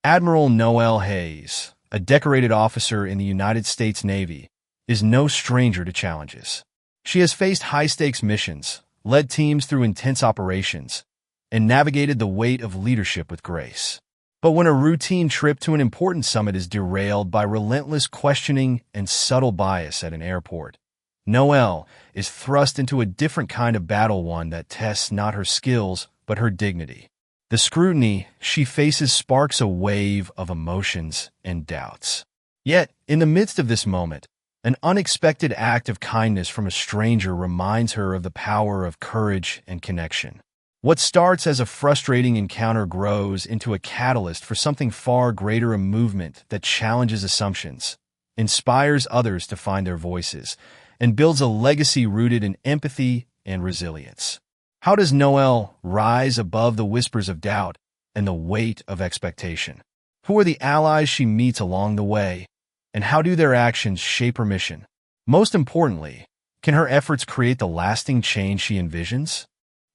Admiral Noel Hayes, a decorated officer in the United States Navy, is no stranger to challenges. She has faced high-stakes missions, led teams through intense operations, and navigated the weight of leadership with grace. But when a routine trip to an important summit is derailed by relentless questioning and subtle bias at an airport, Noel is thrust into a different kind of battle, one that tests not her skills but her dignity. The scrutiny she faces sparks a wave of emotions and doubts. Yet, in the midst of this moment, an unexpected act of kindness from a stranger reminds her of the power of courage and connection. What starts as a frustrating encounter grows into a catalyst for something far greater, a movement that challenges assumptions, inspires others to find their voices, and builds a legacy rooted in empathy and resilience. How does Noel rise above the whispers of doubt and the weight of expectation? Who are the allies she meets along the way, and how do their actions shape her mission? Most importantly, can her efforts create the lasting change she envisions?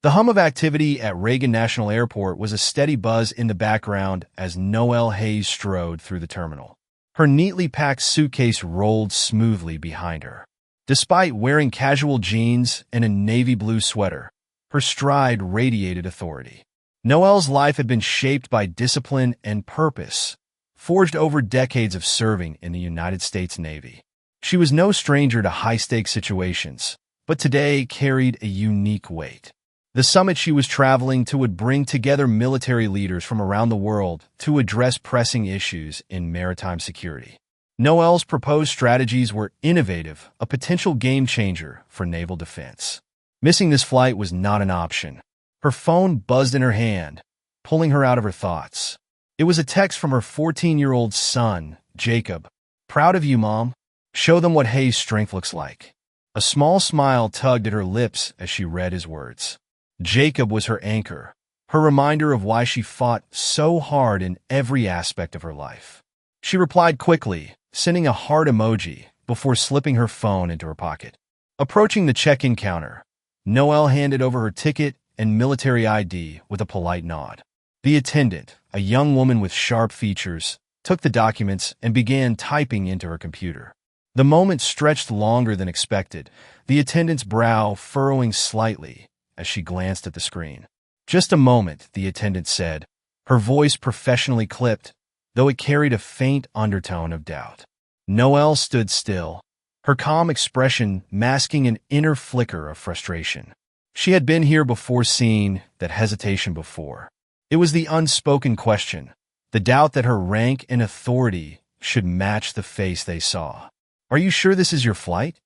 The hum of activity at Reagan National Airport was a steady buzz in the background as Noel Hayes strode through the terminal. Her neatly packed suitcase rolled smoothly behind her. Despite wearing casual jeans and a navy blue sweater, her stride radiated authority. Noel's life had been shaped by discipline and purpose, forged over decades of serving in the United States Navy. She was no stranger to high-stakes situations, but today carried a unique weight. The summit she was traveling to would bring together military leaders from around the world to address pressing issues in maritime security. Noel's proposed strategies were innovative, a potential game-changer for naval defense. Missing this flight was not an option. Her phone buzzed in her hand, pulling her out of her thoughts. It was a text from her 14-year-old son, Jacob. "Proud of you, Mom. Show them what Hayes' strength looks like." A small smile tugged at her lips as she read his words. Jacob was her anchor, her reminder of why she fought so hard in every aspect of her life. She replied quickly, sending a heart emoji before slipping her phone into her pocket. Approaching the check-in counter, Noel handed over her ticket and military ID with a polite nod. The attendant, a young woman with sharp features, took the documents and began typing into her computer. The moment stretched longer than expected, the attendant's brow furrowing slightly as she glanced at the screen. "Just a moment," the attendant said, her voice professionally clipped, though it carried a faint undertone of doubt. Noel stood still, her calm expression masking an inner flicker of frustration. She had been here before, seen that hesitation before. It was the unspoken question, the doubt that her rank and authority should match the face they saw. "Are you sure this is your flight?"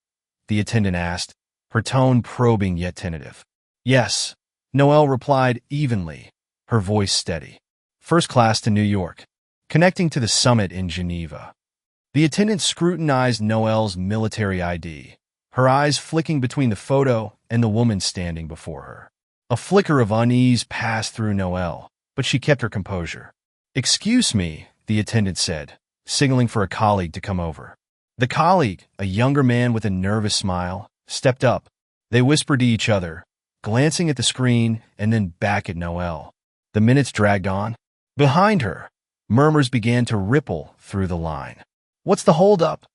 the attendant asked, her tone probing yet tentative. "Yes," Noel replied evenly, her voice steady. "First class to New York, connecting to the summit in Geneva." The attendant scrutinized Noel's military ID, her eyes flicking between the photo and the woman standing before her. A flicker of unease passed through Noel, but she kept her composure. "Excuse me," the attendant said, signaling for a colleague to come over. The colleague, a younger man with a nervous smile, stepped up. They whispered to each other, glancing at the screen and then back at Noel. The minutes dragged on. Behind her, murmurs began to ripple through the line. "What's the holdup?"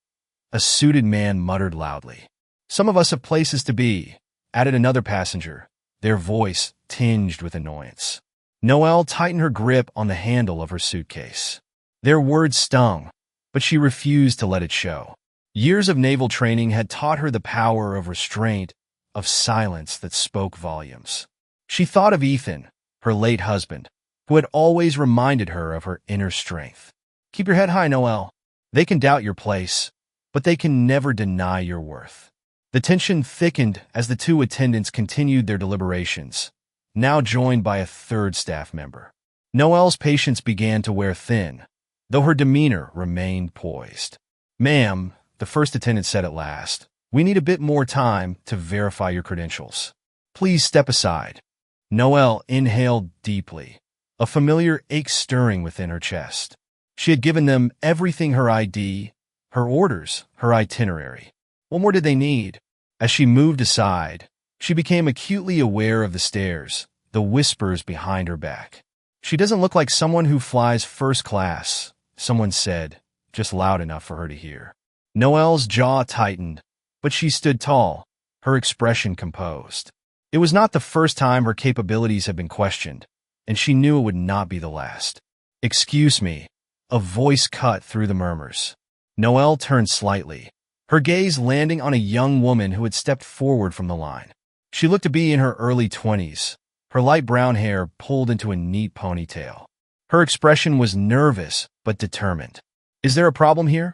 a suited man muttered loudly. "Some of us have places to be," added another passenger, their voice tinged with annoyance. Noel tightened her grip on the handle of her suitcase. Their words stung, but she refused to let it show. Years of naval training had taught her the power of restraint, of silence that spoke volumes. She thought of Ethan, her late husband, who had always reminded her of her inner strength. "Keep your head high, Noel. They can doubt your place, but they can never deny your worth." The tension thickened as the two attendants continued their deliberations, now joined by a third staff member. Noel's patience began to wear thin, though her demeanor remained poised. "Ma'am," the first attendant said at last, "we need a bit more time to verify your credentials. Please step aside." Noel inhaled deeply, a familiar ache stirring within her chest. She had given them everything: her ID, her orders, her itinerary. What more did they need? As she moved aside, she became acutely aware of the stares, the whispers behind her back. She doesn't look like someone who flies first class, someone said, just loud enough for her to hear. Noelle's jaw tightened, but she stood tall, her expression composed. It was not the first time her capabilities had been questioned, and she knew it would not be the last. "Excuse me," a voice cut through the murmurs. Noelle turned slightly, her gaze landing on a young woman who had stepped forward from the line. She looked to be in her early 20s, her light brown hair pulled into a neat ponytail. Her expression was nervous but determined. "Is there a problem here?"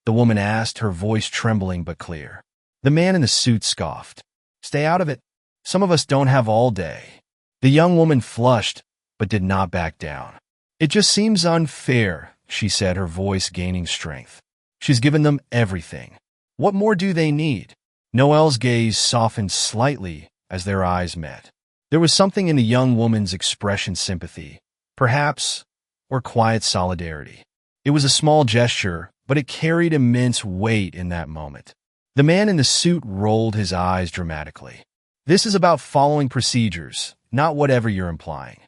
the woman asked, her voice trembling but clear. The man in the suit scoffed. "Stay out of it. Some of us don't have all day." The young woman flushed but did not back down. "It just seems unfair," she said, her voice gaining strength. "She's given them everything. What more do they need?" Noelle's gaze softened slightly as their eyes met. There was something in the young woman's expression, sympathy, perhaps, or quiet solidarity. It was a small gesture, but it carried immense weight in that moment. The man in the suit rolled his eyes dramatically. "This is about following procedures, not whatever you're implying."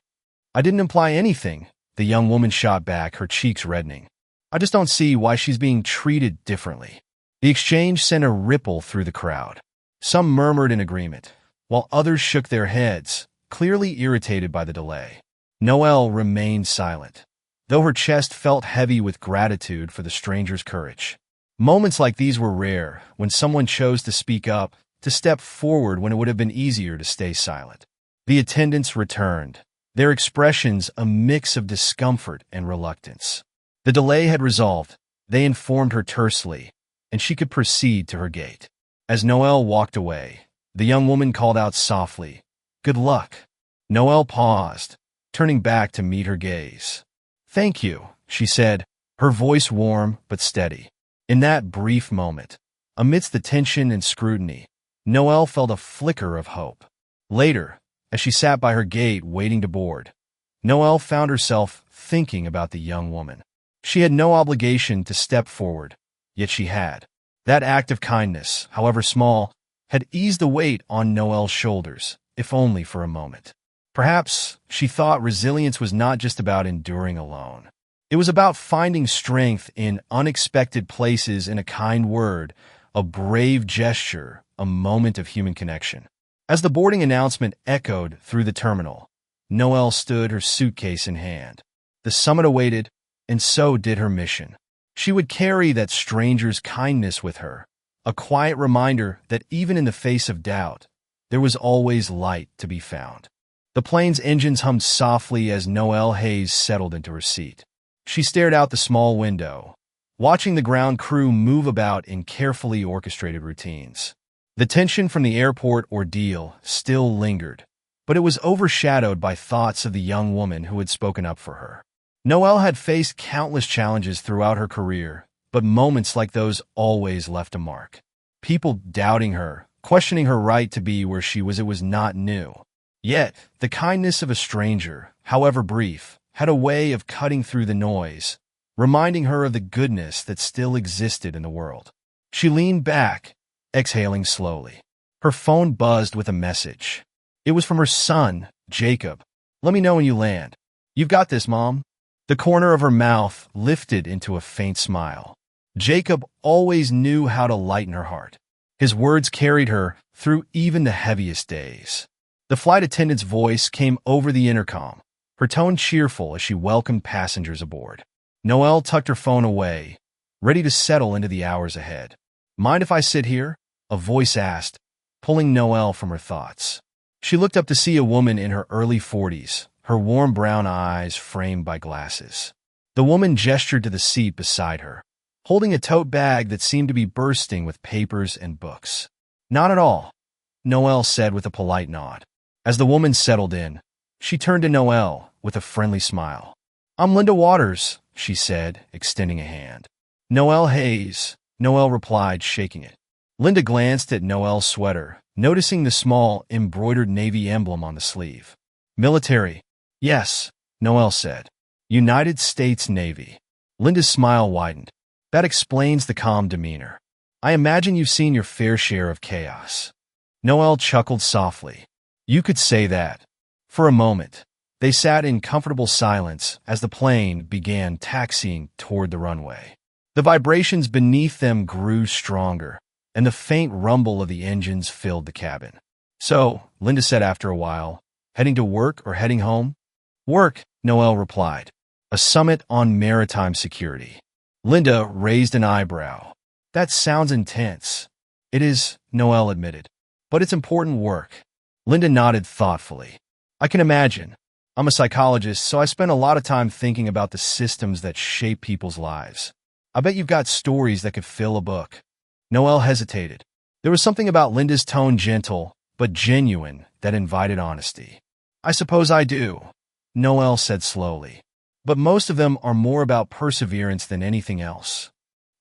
"I didn't imply anything," the young woman shot back, her cheeks reddening. "I just don't see why she's being treated differently." The exchange sent a ripple through the crowd. Some murmured in agreement, while others shook their heads, clearly irritated by the delay. Noelle remained silent, though her chest felt heavy with gratitude for the stranger's courage. Moments like these were rare, when someone chose to speak up, to step forward when it would have been easier to stay silent. The attendants returned, their expressions a mix of discomfort and reluctance. The delay had resolved, they informed her tersely, and she could proceed to her gate. As Noelle walked away, the young woman called out softly, "Good luck." Noelle paused, turning back to meet her gaze. "Thank you," she said, her voice warm but steady. In that brief moment, amidst the tension and scrutiny, Noelle felt a flicker of hope. Later, as she sat by her gate waiting to board, Noelle found herself thinking about the young woman. She had no obligation to step forward, yet she had. That act of kindness, however small, had eased the weight on Noelle's shoulders, if only for a moment. Perhaps, she thought, resilience was not just about enduring alone. It was about finding strength in unexpected places, in a kind word, a brave gesture, a moment of human connection. As the boarding announcement echoed through the terminal, Noelle stood, her suitcase in hand. The summit awaited, and so did her mission. She would carry that stranger's kindness with her, a quiet reminder that even in the face of doubt, there was always light to be found. The plane's engines hummed softly as Noelle Hayes settled into her seat. She stared out the small window, watching the ground crew move about in carefully orchestrated routines. The tension from the airport ordeal still lingered, but it was overshadowed by thoughts of the young woman who had spoken up for her. Noelle had faced countless challenges throughout her career, but moments like those always left a mark. People doubting her, questioning her right to be where she was, it was not new. Yet, the kindness of a stranger, however brief, had a way of cutting through the noise, reminding her of the goodness that still existed in the world. She leaned back, exhaling slowly. Her phone buzzed with a message. It was from her son, Jacob. "Let me know when you land." "You've got this, Mom." The corner of her mouth lifted into a faint smile. Jacob always knew how to lighten her heart. His words carried her through even the heaviest days. The flight attendant's voice came over the intercom, her tone cheerful as she welcomed passengers aboard. Noelle tucked her phone away, ready to settle into the hours ahead. "Mind if I sit here?" a voice asked, pulling Noelle from her thoughts. She looked up to see a woman in her early 40s, her warm brown eyes framed by glasses. The woman gestured to the seat beside her, holding a tote bag that seemed to be bursting with papers and books. "Not at all," Noelle said with a polite nod. As the woman settled in, she turned to Noelle with a friendly smile. "I'm Linda Waters," she said, extending a hand. "Noelle Hayes," Noelle replied, shaking it. Linda glanced at Noelle's sweater, noticing the small, embroidered Navy emblem on the sleeve. "Military." "Yes," Noelle said. "United States Navy." Linda's smile widened. "That explains the calm demeanor. I imagine you've seen your fair share of chaos." Noelle chuckled softly. "You could say that." For a moment, They sat in comfortable silence as the plane began taxiing toward the runway. The vibrations beneath them grew stronger, and the faint rumble of the engines filled the cabin. "So," Linda said after a while, "heading to work or heading home?" "Work," Noel replied. "A summit on maritime security." Linda raised an eyebrow. "That sounds intense." "It is," Noel admitted. "But it's important work." Linda nodded thoughtfully. "I can imagine. I'm a psychologist, so I spend a lot of time thinking about the systems that shape people's lives. I bet you've got stories that could fill a book." Noel hesitated. There was something about Linda's tone, gentle but genuine, that invited honesty. "I suppose I do," Noel said slowly. "But most of them are more about perseverance than anything else."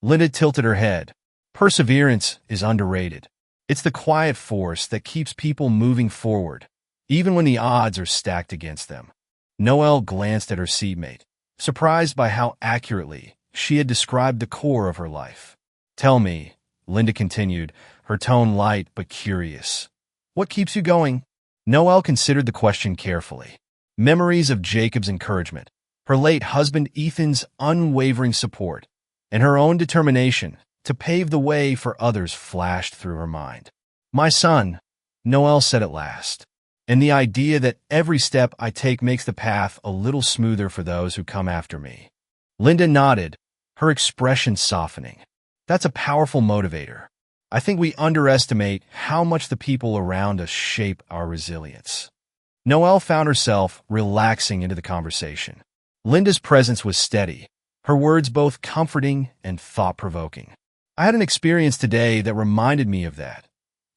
Linda tilted her head. "Perseverance is underrated. It's the quiet force that keeps people moving forward, even when the odds are stacked against them." Noel glanced at her seatmate, surprised by how accurately she had described the core of her life. "Tell me," Linda continued, her tone light but curious, "what keeps you going?" Noel considered the question carefully. Memories of Jacob's encouragement, her late husband Ethan's unwavering support, and her own determination to pave the way for others flashed through her mind. "My son," Noel said at last, "and the idea that every step I take makes the path a little smoother for those who come after me." Linda nodded, her expression softening. "That's a powerful motivator. I think we underestimate how much the people around us shape our resilience." Noel found herself relaxing into the conversation. Linda's presence was steady, her words both comforting and thought-provoking. "I had an experience today that reminded me of that,"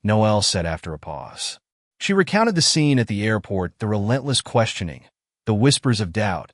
Noel said after a pause. She recounted the scene at the airport, the relentless questioning, the whispers of doubt,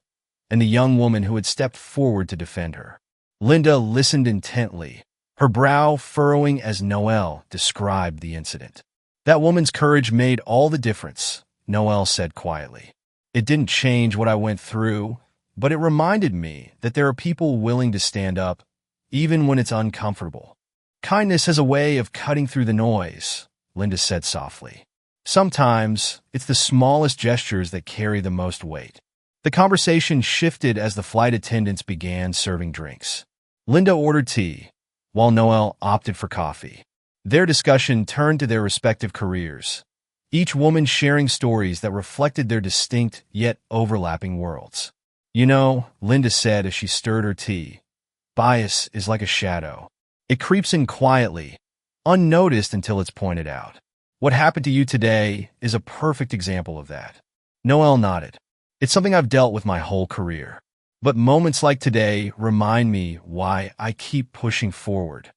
and the young woman who had stepped forward to defend her. Linda listened intently, her brow furrowing as Noel described the incident. "That woman's courage made all the difference," Noel said quietly. "It didn't change what I went through, but it reminded me that there are people willing to stand up, even when it's uncomfortable. Kindness has a way of cutting through the noise," Linda said softly. "Sometimes it's the smallest gestures that carry the most weight." The conversation shifted as the flight attendants began serving drinks. Linda ordered tea, while Noel opted for coffee. Their discussion turned to their respective careers, each woman sharing stories that reflected their distinct yet overlapping worlds. "You know," Linda said as she stirred her tea, "bias is like a shadow. It creeps in quietly, unnoticed until it's pointed out. What happened to you today is a perfect example of that." Noel nodded. "It's something I've dealt with my whole career. But moments like today remind me why I keep pushing forward."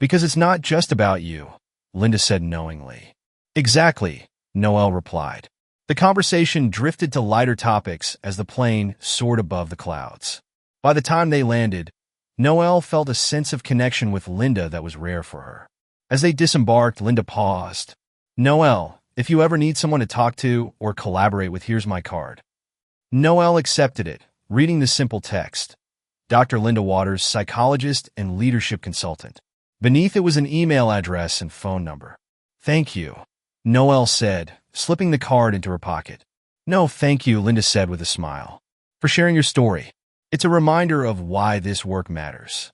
"Because it's not just about you," Linda said knowingly. "Exactly," Noel replied. The conversation drifted to lighter topics as the plane soared above the clouds. By the time they landed, Noel felt a sense of connection with Linda that was rare for her. As they disembarked, Linda paused. "Noel, if you ever need someone to talk to or collaborate with, here's my card." Noel accepted it, reading the simple text. Dr. Linda Waters, psychologist and leadership consultant. Beneath it was an email address and phone number. "Thank you," Noel said, slipping the card into her pocket. "No, thank you," Linda said with a smile, "for sharing your story. It's a reminder of why this work matters."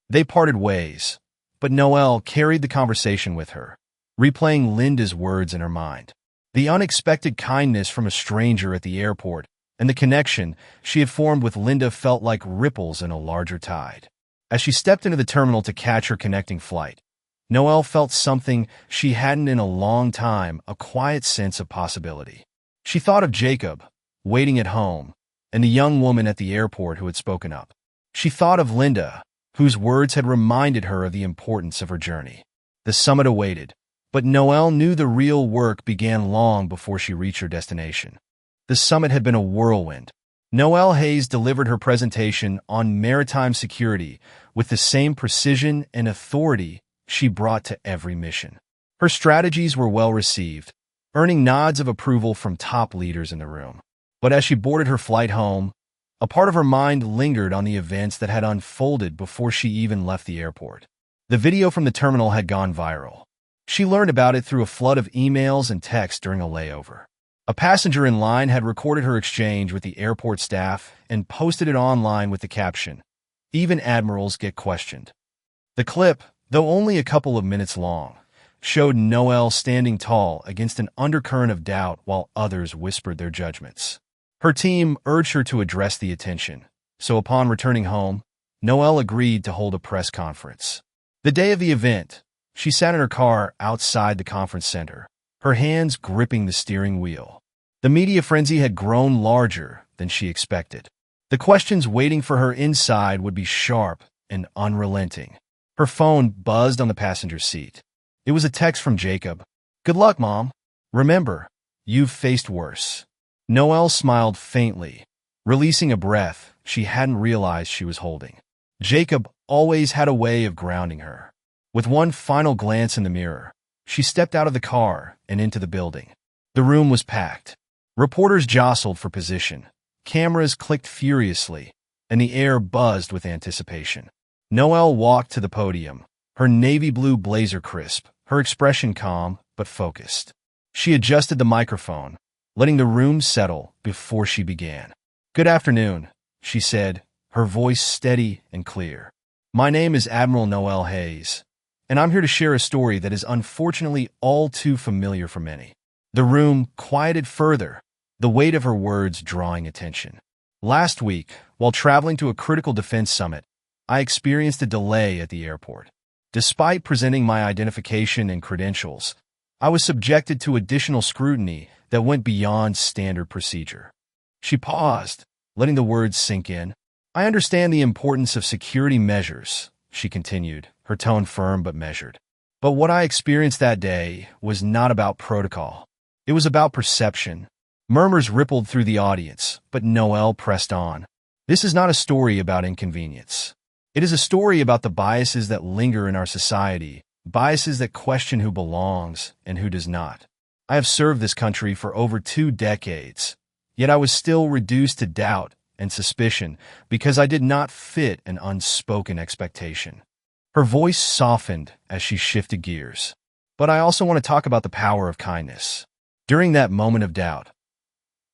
They parted ways, but Noel carried the conversation with her, replaying Linda's words in her mind. The unexpected kindness from a stranger at the airport and the connection she had formed with Linda felt like ripples in a larger tide. As she stepped into the terminal to catch her connecting flight, Noel felt something she hadn't in a long time, a quiet sense of possibility. She thought of Jacob, waiting at home, and the young woman at the airport who had spoken up. She thought of Linda, whose words had reminded her of the importance of her journey. The summit awaited, but Noel knew the real work began long before she reached her destination. The summit had been a whirlwind. Noel Hayes delivered her presentation on maritime security with the same precision and authority she brought to every mission. Her strategies were well received, earning nods of approval from top leaders in the room. But as she boarded her flight home, a part of her mind lingered on the events that had unfolded before she even left the airport. The video from the terminal had gone viral. She learned about it through a flood of emails and texts during a layover. A passenger in line had recorded her exchange with the airport staff and posted it online with the caption, "Even admirals get questioned." The clip, though only a couple of minutes long, showed Noelle standing tall against an undercurrent of doubt while others whispered their judgments. Her team urged her to address the attention, so upon returning home, Noelle agreed to hold a press conference. The day of the event, she sat in her car outside the conference center, her hands gripping the steering wheel. The media frenzy had grown larger than she expected. The questions waiting for her inside would be sharp and unrelenting. Her phone buzzed on the passenger seat. It was a text from Jacob. "Good luck, Mom. Remember, you've faced worse." Noelle smiled faintly, releasing a breath she hadn't realized she was holding. Jacob always had a way of grounding her. With one final glance in the mirror, she stepped out of the car and into the building. The room was packed. Reporters jostled for position. Cameras clicked furiously, and the air buzzed with anticipation. Noelle walked to the podium, her navy blue blazer crisp, her expression calm but focused. She adjusted the microphone, letting the room settle before she began. "Good afternoon," she said, her voice steady and clear. "My name is Admiral Noelle Hayes, and I'm here to share a story that is unfortunately all too familiar for many." The room quieted further, the weight of her words drawing attention. "Last week, while traveling to a critical defense summit, I experienced a delay at the airport. Despite presenting my identification and credentials, I was subjected to additional scrutiny that went beyond standard procedure." She paused, letting the words sink in. "I understand the importance of security measures," she continued, her tone firm but measured. "But what I experienced that day was not about protocol. It was about perception." Murmurs rippled through the audience, but Noelle pressed on. "This is not a story about inconvenience. It is a story about the biases that linger in our society, biases that question who belongs and who does not. I have served this country for over 2 decades, yet I was still reduced to doubt and suspicion because I did not fit an unspoken expectation." Her voice softened as she shifted gears. "But I also want to talk about the power of kindness. During that moment of doubt,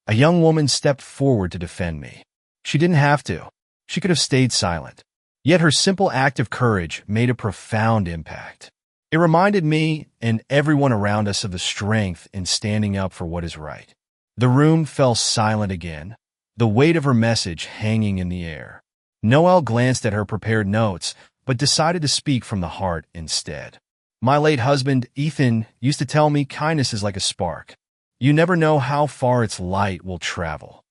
a young woman stepped forward to defend me. She didn't have to. She could have stayed silent. Yet her simple act of courage made a profound impact. It reminded me and everyone around us of the strength in standing up for what is right." The room fell silent again, the weight of her message hanging in the air. Noelle glanced at her prepared notes, but decided to speak from the heart instead. "My late husband, Ethan, used to tell me kindness is like a spark. You never know how far its light will travel.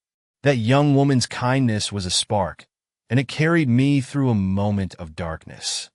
That young woman's kindness was a spark, and it carried me through a moment of darkness."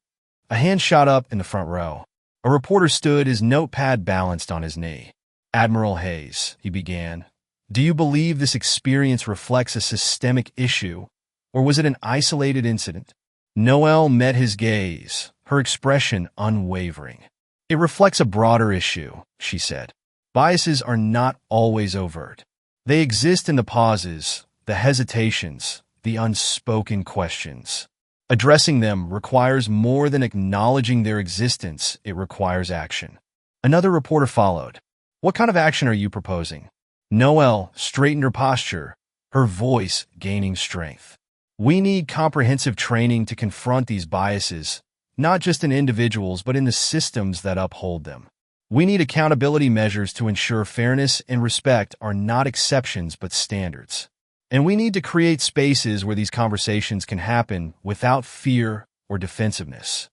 A hand shot up in the front row. A reporter stood, his notepad balanced on his knee. "Admiral Hayes," he began, "do you believe this experience reflects a systemic issue, or was it an isolated incident?" Noelle met his gaze, her expression unwavering. "It reflects a broader issue," she said. "Biases are not always overt. They exist in the pauses, the hesitations, the unspoken questions. Addressing them requires more than acknowledging their existence, it requires action." Another reporter followed. "What kind of action are you proposing?" Noelle straightened her posture, her voice gaining strength. "We need comprehensive training to confront these biases, not just in individuals but in the systems that uphold them. We need accountability measures to ensure fairness and respect are not exceptions but standards. And we need to create spaces where these conversations can happen without fear or defensiveness."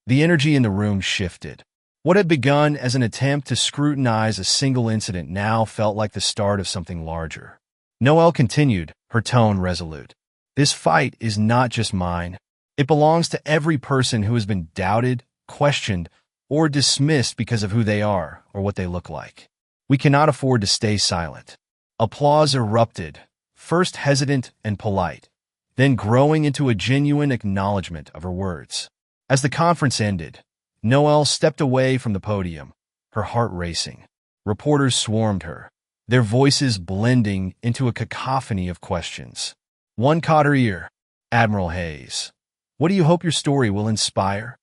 The energy in the room shifted. What had begun as an attempt to scrutinize a single incident now felt like the start of something larger. Noelle continued, her tone resolute. "This fight is not just mine. It belongs to every person who has been doubted, questioned, or dismissed because of who they are or what they look like. We cannot afford to stay silent." Applause erupted, first hesitant and polite, then growing into a genuine acknowledgement of her words. As the conference ended, Noelle stepped away from the podium, her heart racing. Reporters swarmed her, their voices blending into a cacophony of questions. One caught her ear. "Admiral Hayes, what do you hope your story will inspire?"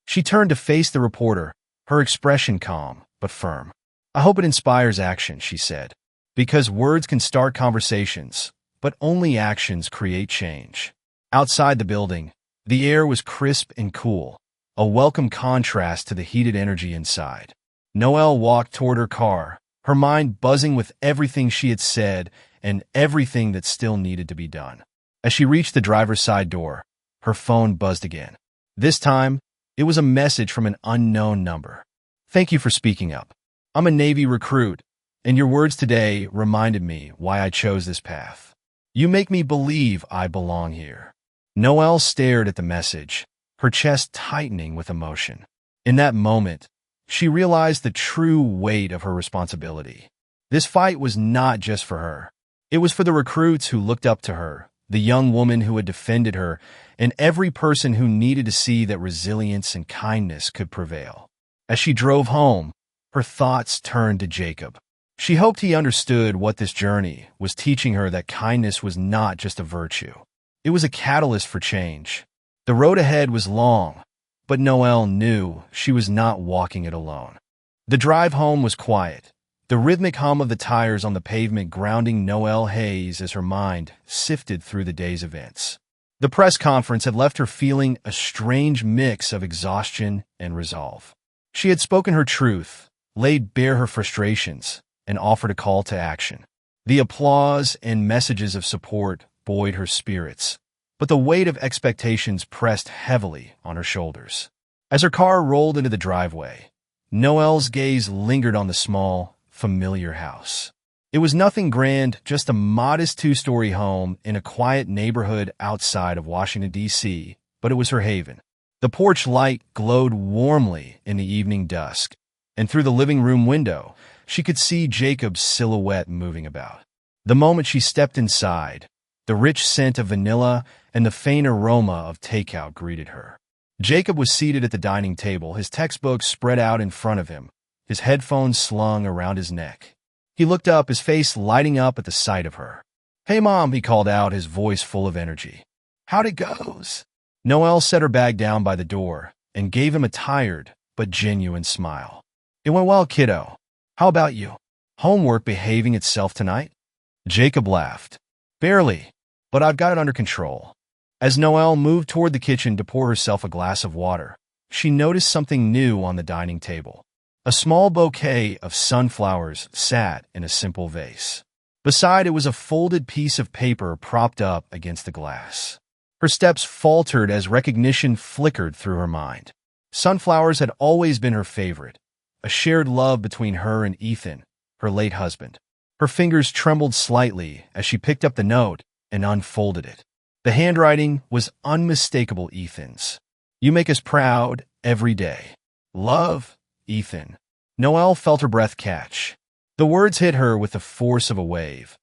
She turned to face the reporter, her expression calm but firm. "I hope it inspires action," she said. Because words can start conversations, but only actions create change. Outside the building, the air was crisp and cool, a welcome contrast to the heated energy inside. Noelle walked toward her car, her mind buzzing with everything she had said and everything that still needed to be done. As she reached the driver's side door, her phone buzzed again. This time, it was a message from an unknown number. "Thank you for speaking up. I'm a Navy recruit, and your words today reminded me why I chose this path. You make me believe I belong here." Noelle stared at the message, her chest tightening with emotion. In that moment, she realized the true weight of her responsibility. This fight was not just for her. It was for the recruits who looked up to her, the young woman who had defended her, and every person who needed to see that resilience and kindness could prevail. As she drove home, her thoughts turned to Jacob. She hoped he understood what this journey was teaching her, that kindness was not just a virtue. It was a catalyst for change. The road ahead was long, but Noelle knew she was not walking it alone. The drive home was quiet, the rhythmic hum of the tires on the pavement grounding Noelle Hayes as her mind sifted through the day's events. The press conference had left her feeling a strange mix of exhaustion and resolve. She had spoken her truth, laid bare her frustrations, and offered a call to action. The applause and messages of support buoyed her spirits, but the weight of expectations pressed heavily on her shoulders. As her car rolled into the driveway, Noelle's gaze lingered on the small, familiar house. It was nothing grand, just a modest two-story home in a quiet neighborhood outside of Washington, D.C., but it was her haven. The porch light glowed warmly in the evening dusk, and through the living room window, she could see Jacob's silhouette moving about. The moment she stepped inside, the rich scent of vanilla and the faint aroma of takeout greeted her. Jacob was seated at the dining table, his textbooks spread out in front of him, his headphones slung around his neck. He looked up, his face lighting up at the sight of her. "Hey, Mom," he called out, his voice full of energy. "How'd it goes?" Noelle set her bag down by the door and gave him a tired but genuine smile. "It went well, kiddo. How about you? Homework behaving itself tonight?" Jacob laughed. "Barely, but I've got it under control." As Noelle moved toward the kitchen to pour herself a glass of water, she noticed something new on the dining table. A small bouquet of sunflowers sat in a simple vase. Beside it was a folded piece of paper propped up against the glass. Her steps faltered as recognition flickered through her mind. Sunflowers had always been her favorite, a shared love between her and Ethan, her late husband. Her fingers trembled slightly as she picked up the note and unfolded it. The handwriting was unmistakable Ethan's. "You make us proud every day. Love, Ethan." Noelle felt her breath catch. The words hit her with the force of a wave,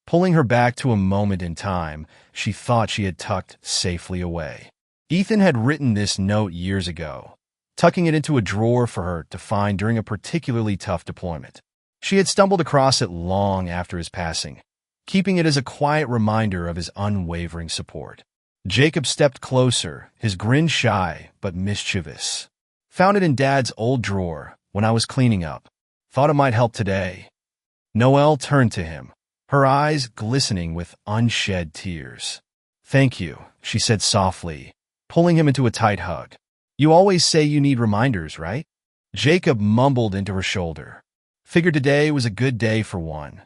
pulling her back to a moment in time she thought she had tucked safely away. Ethan had written this note years ago, tucking it into a drawer for her to find during a particularly tough deployment. She had stumbled across it long after his passing, keeping it as a quiet reminder of his unwavering support. Jacob stepped closer, his grin shy but mischievous. "Found it in Dad's old drawer when I was cleaning up. Thought it might help today." Noelle turned to him, her eyes glistening with unshed tears. "Thank you," she said softly, pulling him into a tight hug. "You always say you need reminders, right?" Jacob mumbled into her shoulder. "Figured today was a good day for one."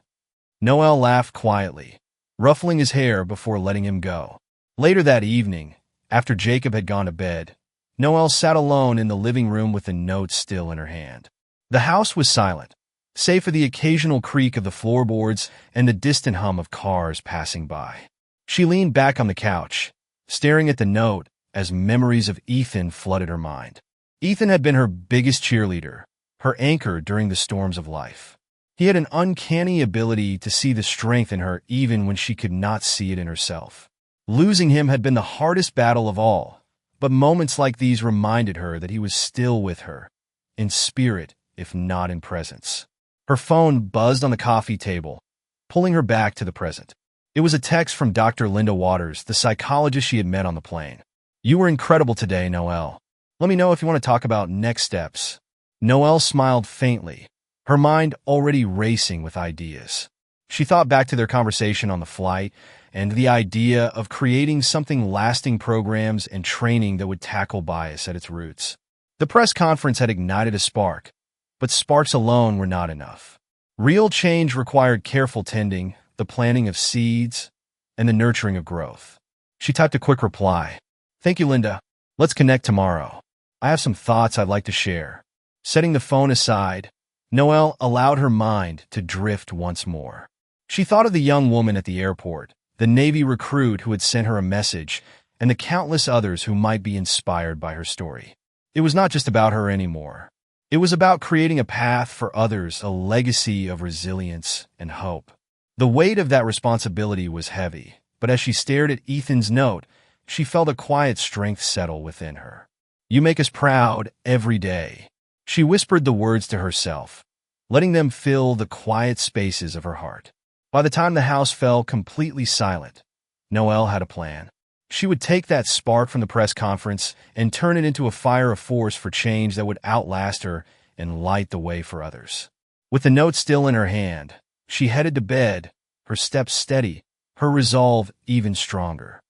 Noelle laughed quietly, ruffling his hair before letting him go. Later that evening, after Jacob had gone to bed, Noelle sat alone in the living room with the note still in her hand. The house was silent, save for the occasional creak of the floorboards and the distant hum of cars passing by. She leaned back on the couch, staring at the note as memories of Ethan flooded her mind. Ethan had been her biggest cheerleader, her anchor during the storms of life. He had an uncanny ability to see the strength in her even when she could not see it in herself. Losing him had been the hardest battle of all, but moments like these reminded her that he was still with her, in spirit if not in presence. Her phone buzzed on the coffee table, pulling her back to the present. It was a text from Dr. Linda Waters, the psychologist she had met on the plane. "You were incredible today, Noelle. Let me know if you want to talk about next steps." Noelle smiled faintly, her mind already racing with ideas. She thought back to their conversation on the flight and the idea of creating something lasting programs and training that would tackle bias at its roots. The press conference had ignited a spark, but sparks alone were not enough. Real change required careful tending, the planting of seeds, and the nurturing of growth. She typed a quick reply. "Thank you, Linda. Let's connect tomorrow. I have some thoughts I'd like to share." Setting the phone aside, Noelle allowed her mind to drift once more. She thought of the young woman at the airport, the Navy recruit who had sent her a message, and the countless others who might be inspired by her story. It was not just about her anymore. It was about creating a path for others, a legacy of resilience and hope. The weight of that responsibility was heavy, but as she stared at Ethan's note, she felt a quiet strength settle within her. "You make us proud every day." She whispered the words to herself, letting them fill the quiet spaces of her heart. By the time the house fell completely silent, Noelle had a plan. She would take that spark from the press conference and turn it into a fire of force for change that would outlast her and light the way for others. With the note still in her hand, she headed to bed, her steps steady, her resolve even stronger.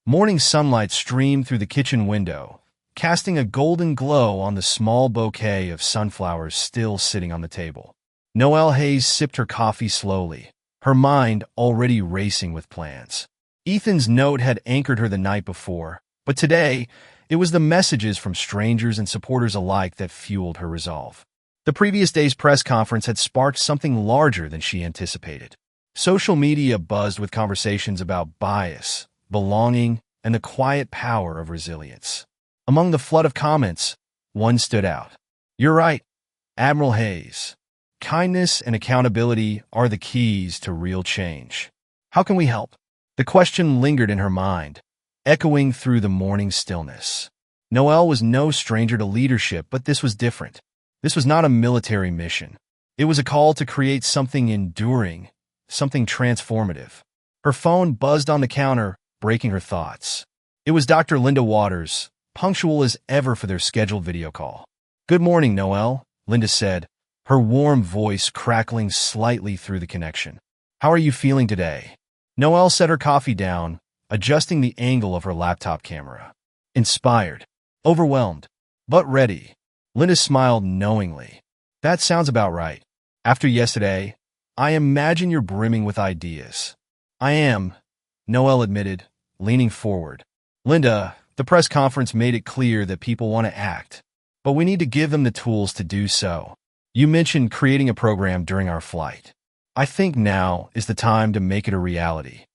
Morning sunlight streamed through the kitchen window, casting a golden glow on the small bouquet of sunflowers still sitting on the table. Noelle Hayes sipped her coffee slowly, her mind already racing with plans. Ethan's note had anchored her the night before, but today, it was the messages from strangers and supporters alike that fueled her resolve. The previous day's press conference had sparked something larger than she anticipated. Social media buzzed with conversations about bias, belonging, and the quiet power of resilience. Among the flood of comments, one stood out. "You're right, Admiral Hayes. Kindness and accountability are the keys to real change. How can we help?" The question lingered in her mind, echoing through the morning stillness. Noelle was no stranger to leadership, but this was different. This was not a military mission. It was a call to create something enduring, something transformative. Her phone buzzed on the counter, breaking her thoughts. It was Dr. Linda Waters, punctual as ever for their scheduled video call. "Good morning, Noelle," Linda said, her warm voice crackling slightly through the connection. "How are you feeling today?" Noelle set her coffee down, adjusting the angle of her laptop camera. "Inspired, overwhelmed, but ready." Linda smiled knowingly. "That sounds about right. After yesterday, I imagine you're brimming with ideas." "I am," Noelle admitted, leaning forward. "Linda, the press conference made it clear that people want to act, but we need to give them the tools to do so. You mentioned creating a program during our flight. I think now is the time to make it a reality."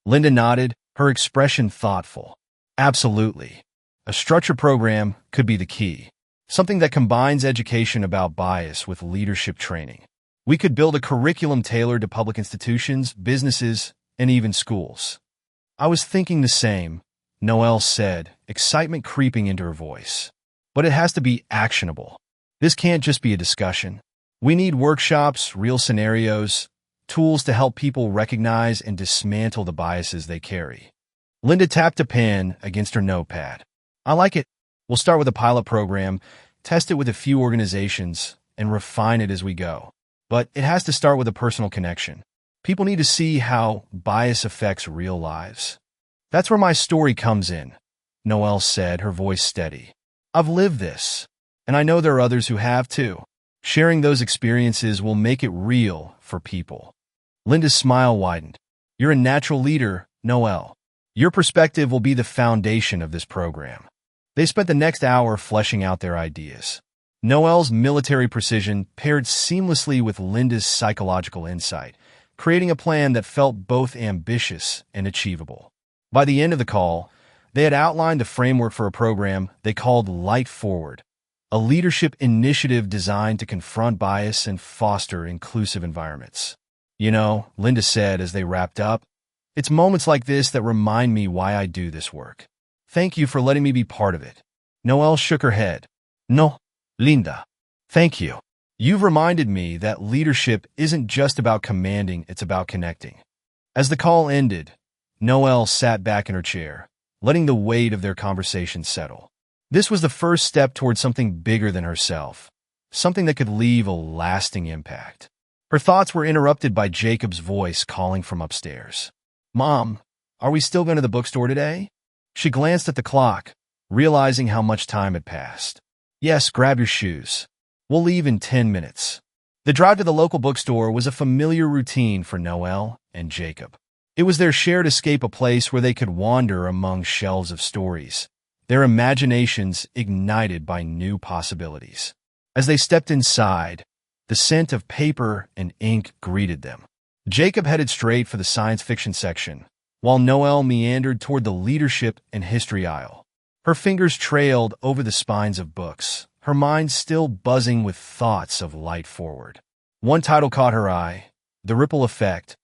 Linda nodded, her expression thoughtful. "Absolutely. A structured program could be the key. Something that combines education about bias with leadership training. We could build a curriculum tailored to public institutions, businesses, and even schools." "I was thinking the same," Noelle said, excitement creeping into her voice. "But it has to be actionable. This can't just be a discussion. We need workshops, real scenarios, tools to help people recognize and dismantle the biases they carry." Linda tapped a pen against her notepad. "I like it. We'll start with a pilot program, test it with a few organizations, and refine it as we go. But it has to start with a personal connection. People need to see how bias affects real lives." "That's where my story comes in," Noelle said, her voice steady. "I've lived this, and I know there are others who have too. Sharing those experiences will make it real for people." Linda's smile widened. "You're a natural leader, Noelle. Your perspective will be the foundation of this program." They spent the next hour fleshing out their ideas. Noelle's military precision paired seamlessly with Linda's psychological insight, creating a plan that felt both ambitious and achievable. By the end of the call, they had outlined a framework for a program they called Light Forward, a leadership initiative designed to confront bias and foster inclusive environments. "You know," Linda said as they wrapped up, "it's moments like this that remind me why I do this work. Thank you for letting me be part of it." Noelle shook her head. "No, Linda. Thank you. You've reminded me that leadership isn't just about commanding, it's about connecting." As the call ended, Noelle sat back in her chair, letting the weight of their conversation settle. This was the first step toward something bigger than herself, something that could leave a lasting impact. Her thoughts were interrupted by Jacob's voice calling from upstairs. "Mom, are we still going to the bookstore today?" She glanced at the clock, realizing how much time had passed. "Yes, grab your shoes. We'll leave in 10 minutes." The drive to the local bookstore was a familiar routine for Noelle and Jacob. It was their shared escape, a place where they could wander among shelves of stories, their imaginations ignited by new possibilities. As they stepped inside, the scent of paper and ink greeted them. Jacob headed straight for the science fiction section, while Noelle meandered toward the leadership and history aisle. Her fingers trailed over the spines of books, her mind still buzzing with thoughts of light forward. One title caught her eye, The Ripple Effect: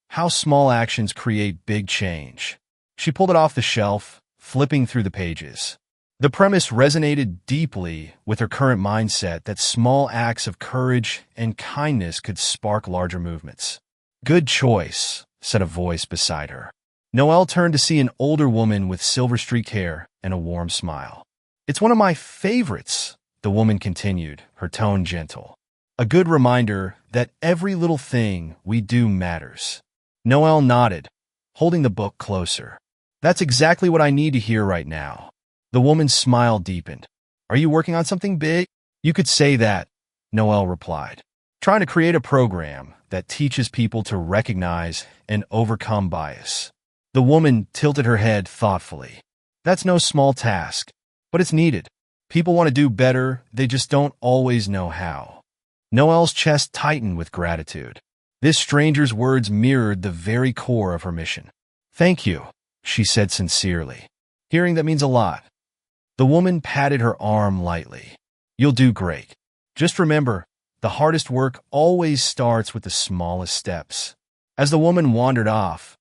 How Small Actions Create Big Change. She pulled it off the shelf, flipping through the pages. The premise resonated deeply with her current mindset that small acts of courage and kindness could spark larger movements. "Good choice," said a voice beside her. Noelle turned to see an older woman with silver-streaked hair and a warm smile. "It's one of my favorites," the woman continued, her tone gentle. "A good reminder that every little thing we do matters." Noelle nodded, holding the book closer. "That's exactly what I need to hear right now." The woman's smile deepened. "Are you working on something big?" "You could say that," Noelle replied. "Trying to create a program that teaches people to recognize and overcome bias." The woman tilted her head thoughtfully. "That's no small task, but it's needed. People want to do better, they just don't always know how." Noelle's chest tightened with gratitude. This stranger's words mirrored the very core of her mission. "Thank you," she said sincerely. "Hearing that means a lot." The woman patted her arm lightly. "You'll do great. Just remember, the hardest work always starts with the smallest steps." As the woman wandered off,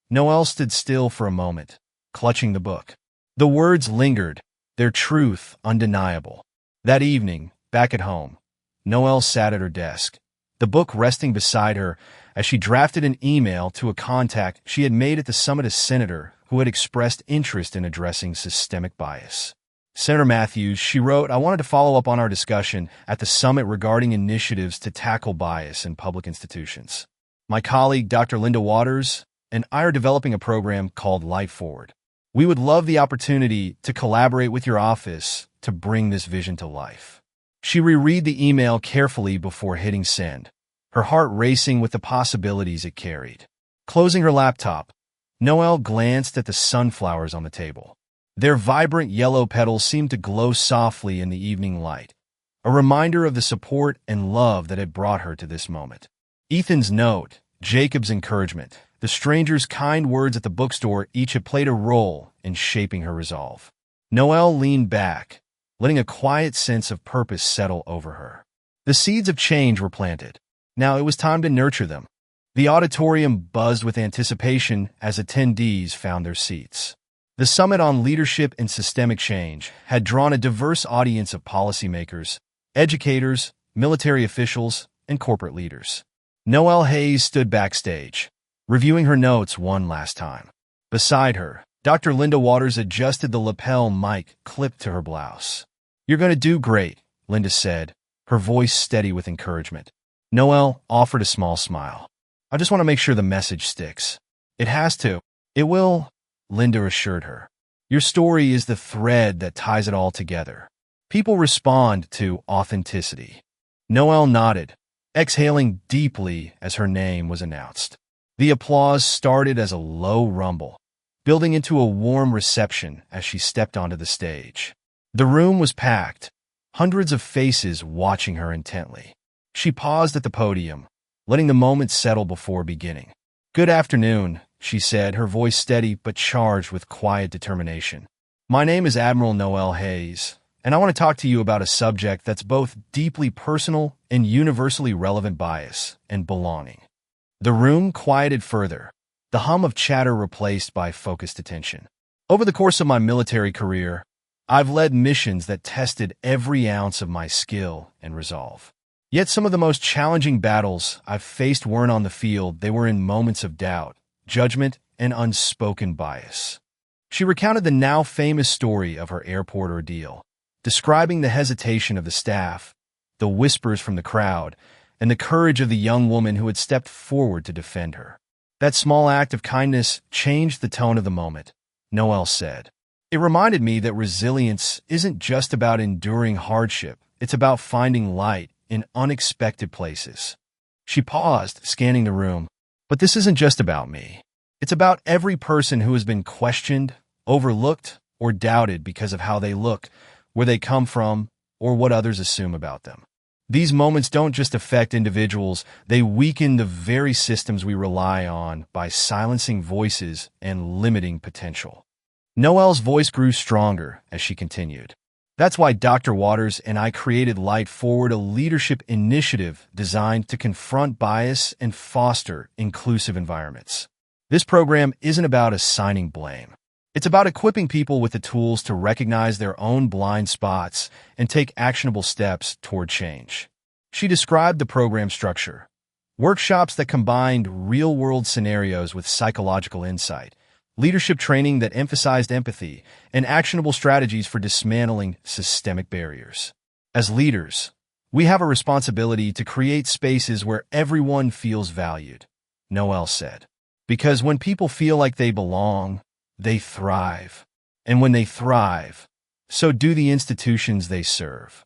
Noelle stood still for a moment, clutching the book. The words lingered, their truth undeniable. That evening, back at home, Noelle sat at her desk, the book resting beside her as she drafted an email to a contact she had made at the summit, a senator who had expressed interest in addressing systemic bias. "Senator Matthews," she wrote, "I wanted to follow up on our discussion at the summit regarding initiatives to tackle bias in public institutions. My colleague, Dr. Linda Waters, and I are developing a program called Light Forward. We would love the opportunity to collaborate with your office to bring this vision to life." She reread the email carefully before hitting send, her heart racing with the possibilities it carried. Closing her laptop, Noelle glanced at the sunflowers on the table. Their vibrant yellow petals seemed to glow softly in the evening light, a reminder of the support and love that had brought her to this moment. Ethan's note, Jacob's encouragement, the stranger's kind words at the bookstore each had played a role in shaping her resolve. Noelle leaned back, letting a quiet sense of purpose settle over her. The seeds of change were planted. Now it was time to nurture them. The auditorium buzzed with anticipation as attendees found their seats. The Summit on Leadership and Systemic Change had drawn a diverse audience of policymakers, educators, military officials, and corporate leaders. Noelle Hayes stood backstage, reviewing her notes one last time. Beside her, Dr. Linda Waters adjusted the lapel mic clipped to her blouse. "You're going to do great," Linda said, her voice steady with encouragement. Noelle offered a small smile. "I just want to make sure the message sticks." "It has to." "It will," Linda assured her. "Your story is the thread that ties it all together." People respond to authenticity. Noelle nodded, exhaling deeply as her name was announced. The applause started as a low rumble, building into a warm reception as she stepped onto the stage. The room was packed, hundreds of faces watching her intently. She paused at the podium, letting the moment settle before beginning. "Good afternoon," she said, her voice steady but charged with quiet determination. "My name is Admiral Noelle Hayes, and I want to talk to you about a subject that's both deeply personal and universally relevant: bias and belonging." The room quieted further, the hum of chatter replaced by focused attention. "Over the course of my military career, I've led missions that tested every ounce of my skill and resolve. Yet some of the most challenging battles I've faced weren't on the field, they were in moments of doubt, judgment, and unspoken bias." She recounted the now famous story of her airport ordeal, describing the hesitation of the staff, the whispers from the crowd, and the courage of the young woman who had stepped forward to defend her. That small act of kindness changed the tone of the moment, Noelle said. It reminded me that resilience isn't just about enduring hardship, it's about finding light in unexpected places. She paused, scanning the room. But this isn't just about me. It's about every person who has been questioned, overlooked, or doubted because of how they look, where they come from, or what others assume about them. These moments don't just affect individuals, they weaken the very systems we rely on by silencing voices and limiting potential. Noelle's voice grew stronger as she continued. That's why Dr. Waters and I created Light Forward, a leadership initiative designed to confront bias and foster inclusive environments. This program isn't about assigning blame. It's about equipping people with the tools to recognize their own blind spots and take actionable steps toward change. She described the program structure: workshops that combined real-world scenarios with psychological insight, leadership training that emphasized empathy, and actionable strategies for dismantling systemic barriers. As leaders, we have a responsibility to create spaces where everyone feels valued, Noelle said. Because when people feel like they belong, they thrive. And when they thrive, so do the institutions they serve.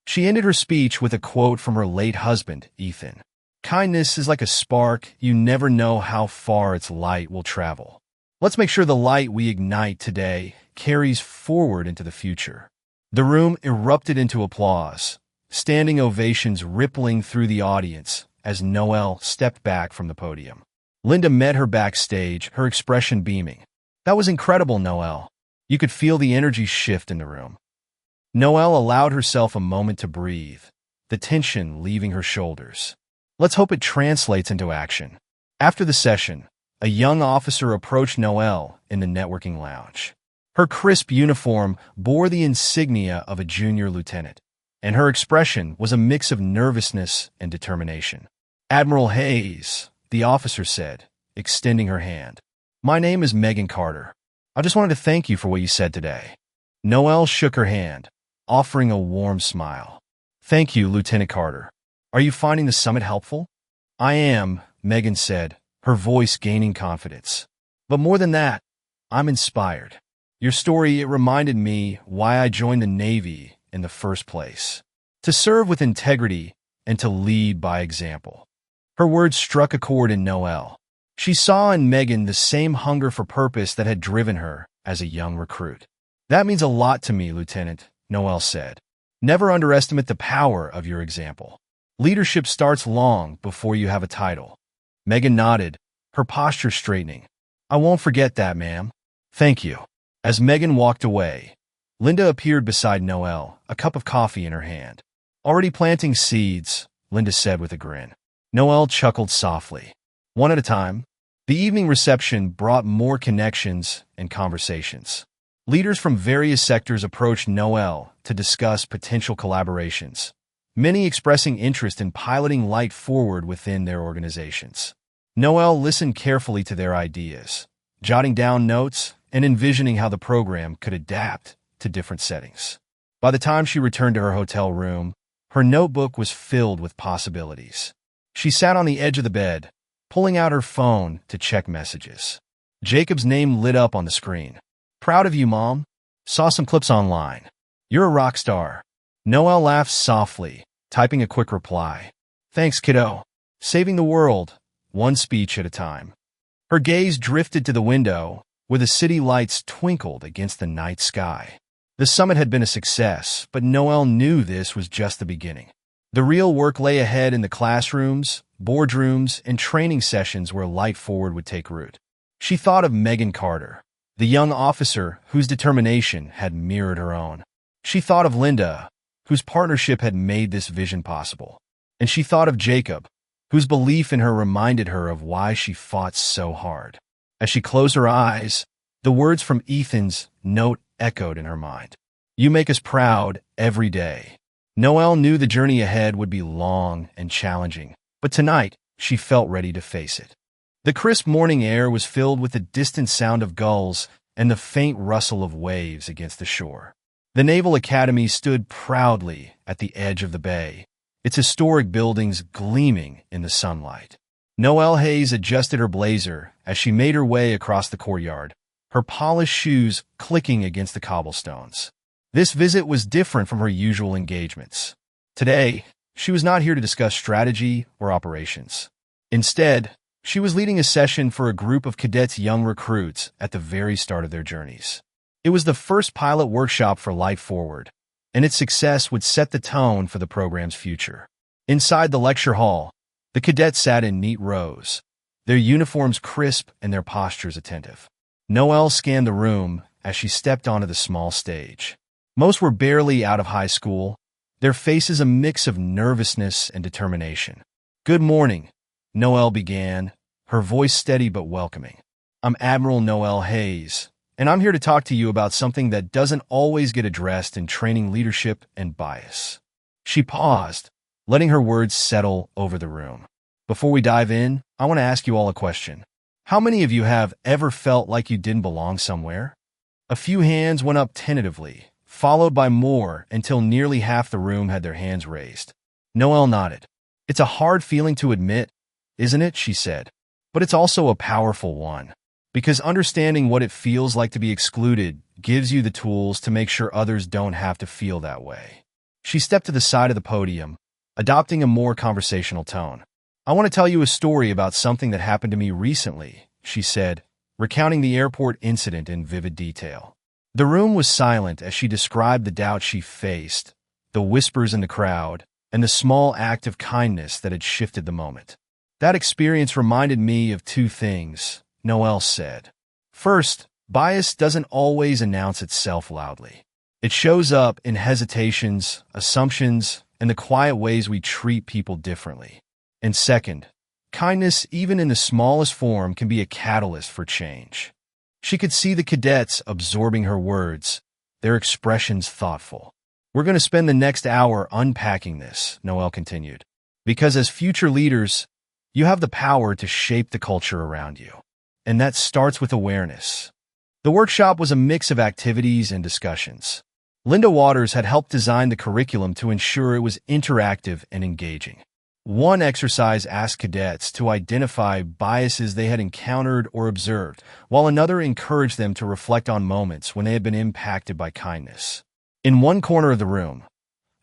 She ended her speech with a quote from her late husband, Ethan. Kindness is like a spark. You never know how far its light will travel. Let's make sure the light we ignite today carries forward into the future. The room erupted into applause, standing ovations rippling through the audience as Noelle stepped back from the podium. Linda met her backstage, her expression beaming. That was incredible, Noelle. You could feel the energy shift in the room. Noelle allowed herself a moment to breathe, the tension leaving her shoulders. Let's hope it translates into action. After the session, a young officer approached Noelle in the networking lounge. Her crisp uniform bore the insignia of a junior lieutenant, and her expression was a mix of nervousness and determination. Admiral Hayes, the officer said, extending her hand. My name is Megan Carter. I just wanted to thank you for what you said today. Noelle shook her hand, offering a warm smile. Thank you, Lieutenant Carter. Are you finding the summit helpful? I am, Megan said, her voice gaining confidence. But more than that, I'm inspired. Your story, it reminded me why I joined the Navy in the first place. To serve with integrity and to lead by example. Her words struck a chord in Noelle. She saw in Megan the same hunger for purpose that had driven her as a young recruit. That means a lot to me, Lieutenant, Noelle said. Never underestimate the power of your example. Leadership starts long before you have a title. Megan nodded, her posture straightening. I won't forget that, ma'am. Thank you. As Megan walked away, Linda appeared beside Noelle, a cup of coffee in her hand. Already planting seeds, Linda said with a grin. Noelle chuckled softly. One at a time, the evening reception brought more connections and conversations. Leaders from various sectors approached Noelle to discuss potential collaborations, many expressing interest in piloting Light Forward within their organizations. Noelle listened carefully to their ideas, jotting down notes and envisioning how the program could adapt to different settings. By the time she returned to her hotel room, her notebook was filled with possibilities. She sat on the edge of the bed, pulling out her phone to check messages. Jacob's name lit up on the screen. Proud of you, Mom. Saw some clips online. You're a rock star. Noelle laughed softly, typing a quick reply. Thanks, kiddo. Saving the world, one speech at a time. Her gaze drifted to the window, where the city lights twinkled against the night sky. The summit had been a success, but Noelle knew this was just the beginning. The real work lay ahead in the classrooms, boardrooms, and training sessions where Light Forward would take root. She thought of Megan Carter, the young officer whose determination had mirrored her own. She thought of Linda, whose partnership had made this vision possible. And she thought of Jacob, whose belief in her reminded her of why she fought so hard. As she closed her eyes, the words from Ethan's note echoed in her mind. You make us proud every day. Noelle knew the journey ahead would be long and challenging, but tonight she felt ready to face it. The crisp morning air was filled with the distant sound of gulls and the faint rustle of waves against the shore. The Naval Academy stood proudly at the edge of the bay, its historic buildings gleaming in the sunlight. Noelle Hayes adjusted her blazer as she made her way across the courtyard, her polished shoes clicking against the cobblestones. This visit was different from her usual engagements. Today, she was not here to discuss strategy or operations. Instead, she was leading a session for a group of cadets' young recruits at the very start of their journeys. It was the first pilot workshop for Life Forward, and its success would set the tone for the program's future. Inside the lecture hall, the cadets sat in neat rows, their uniforms crisp and their postures attentive. Noelle scanned the room as she stepped onto the small stage. Most were barely out of high school, their faces a mix of nervousness and determination. "Good morning," Noelle began, her voice steady but welcoming. "I'm Admiral Noelle Hayes, and I'm here to talk to you about something that doesn't always get addressed in training leadership and bias." She paused, letting her words settle over the room. "Before we dive in, I want to ask you all a question. How many of you have ever felt like you didn't belong somewhere?" A few hands went up tentatively, followed by more until nearly half the room had their hands raised. Noelle nodded. "It's a hard feeling to admit, isn't it?" she said. "But it's also a powerful one, because understanding what it feels like to be excluded gives you the tools to make sure others don't have to feel that way." She stepped to the side of the podium, adopting a more conversational tone. "I want to tell you a story about something that happened to me recently," she said, recounting the airport incident in vivid detail. The room was silent as she described the doubt she faced, the whispers in the crowd, and the small act of kindness that had shifted the moment. "That experience reminded me of two things," Noelle said. "First, bias doesn't always announce itself loudly. It shows up in hesitations, assumptions, and the quiet ways we treat people differently. And second, kindness, even in the smallest form, can be a catalyst for change." She could see the cadets absorbing her words, their expressions thoughtful. "We're going to spend the next hour unpacking this," Noelle continued, "because as future leaders, you have the power to shape the culture around you. And that starts with awareness." The workshop was a mix of activities and discussions. Linda Waters had helped design the curriculum to ensure it was interactive and engaging. One exercise asked cadets to identify biases they had encountered or observed, while another encouraged them to reflect on moments when they had been impacted by kindness. In one corner of the room,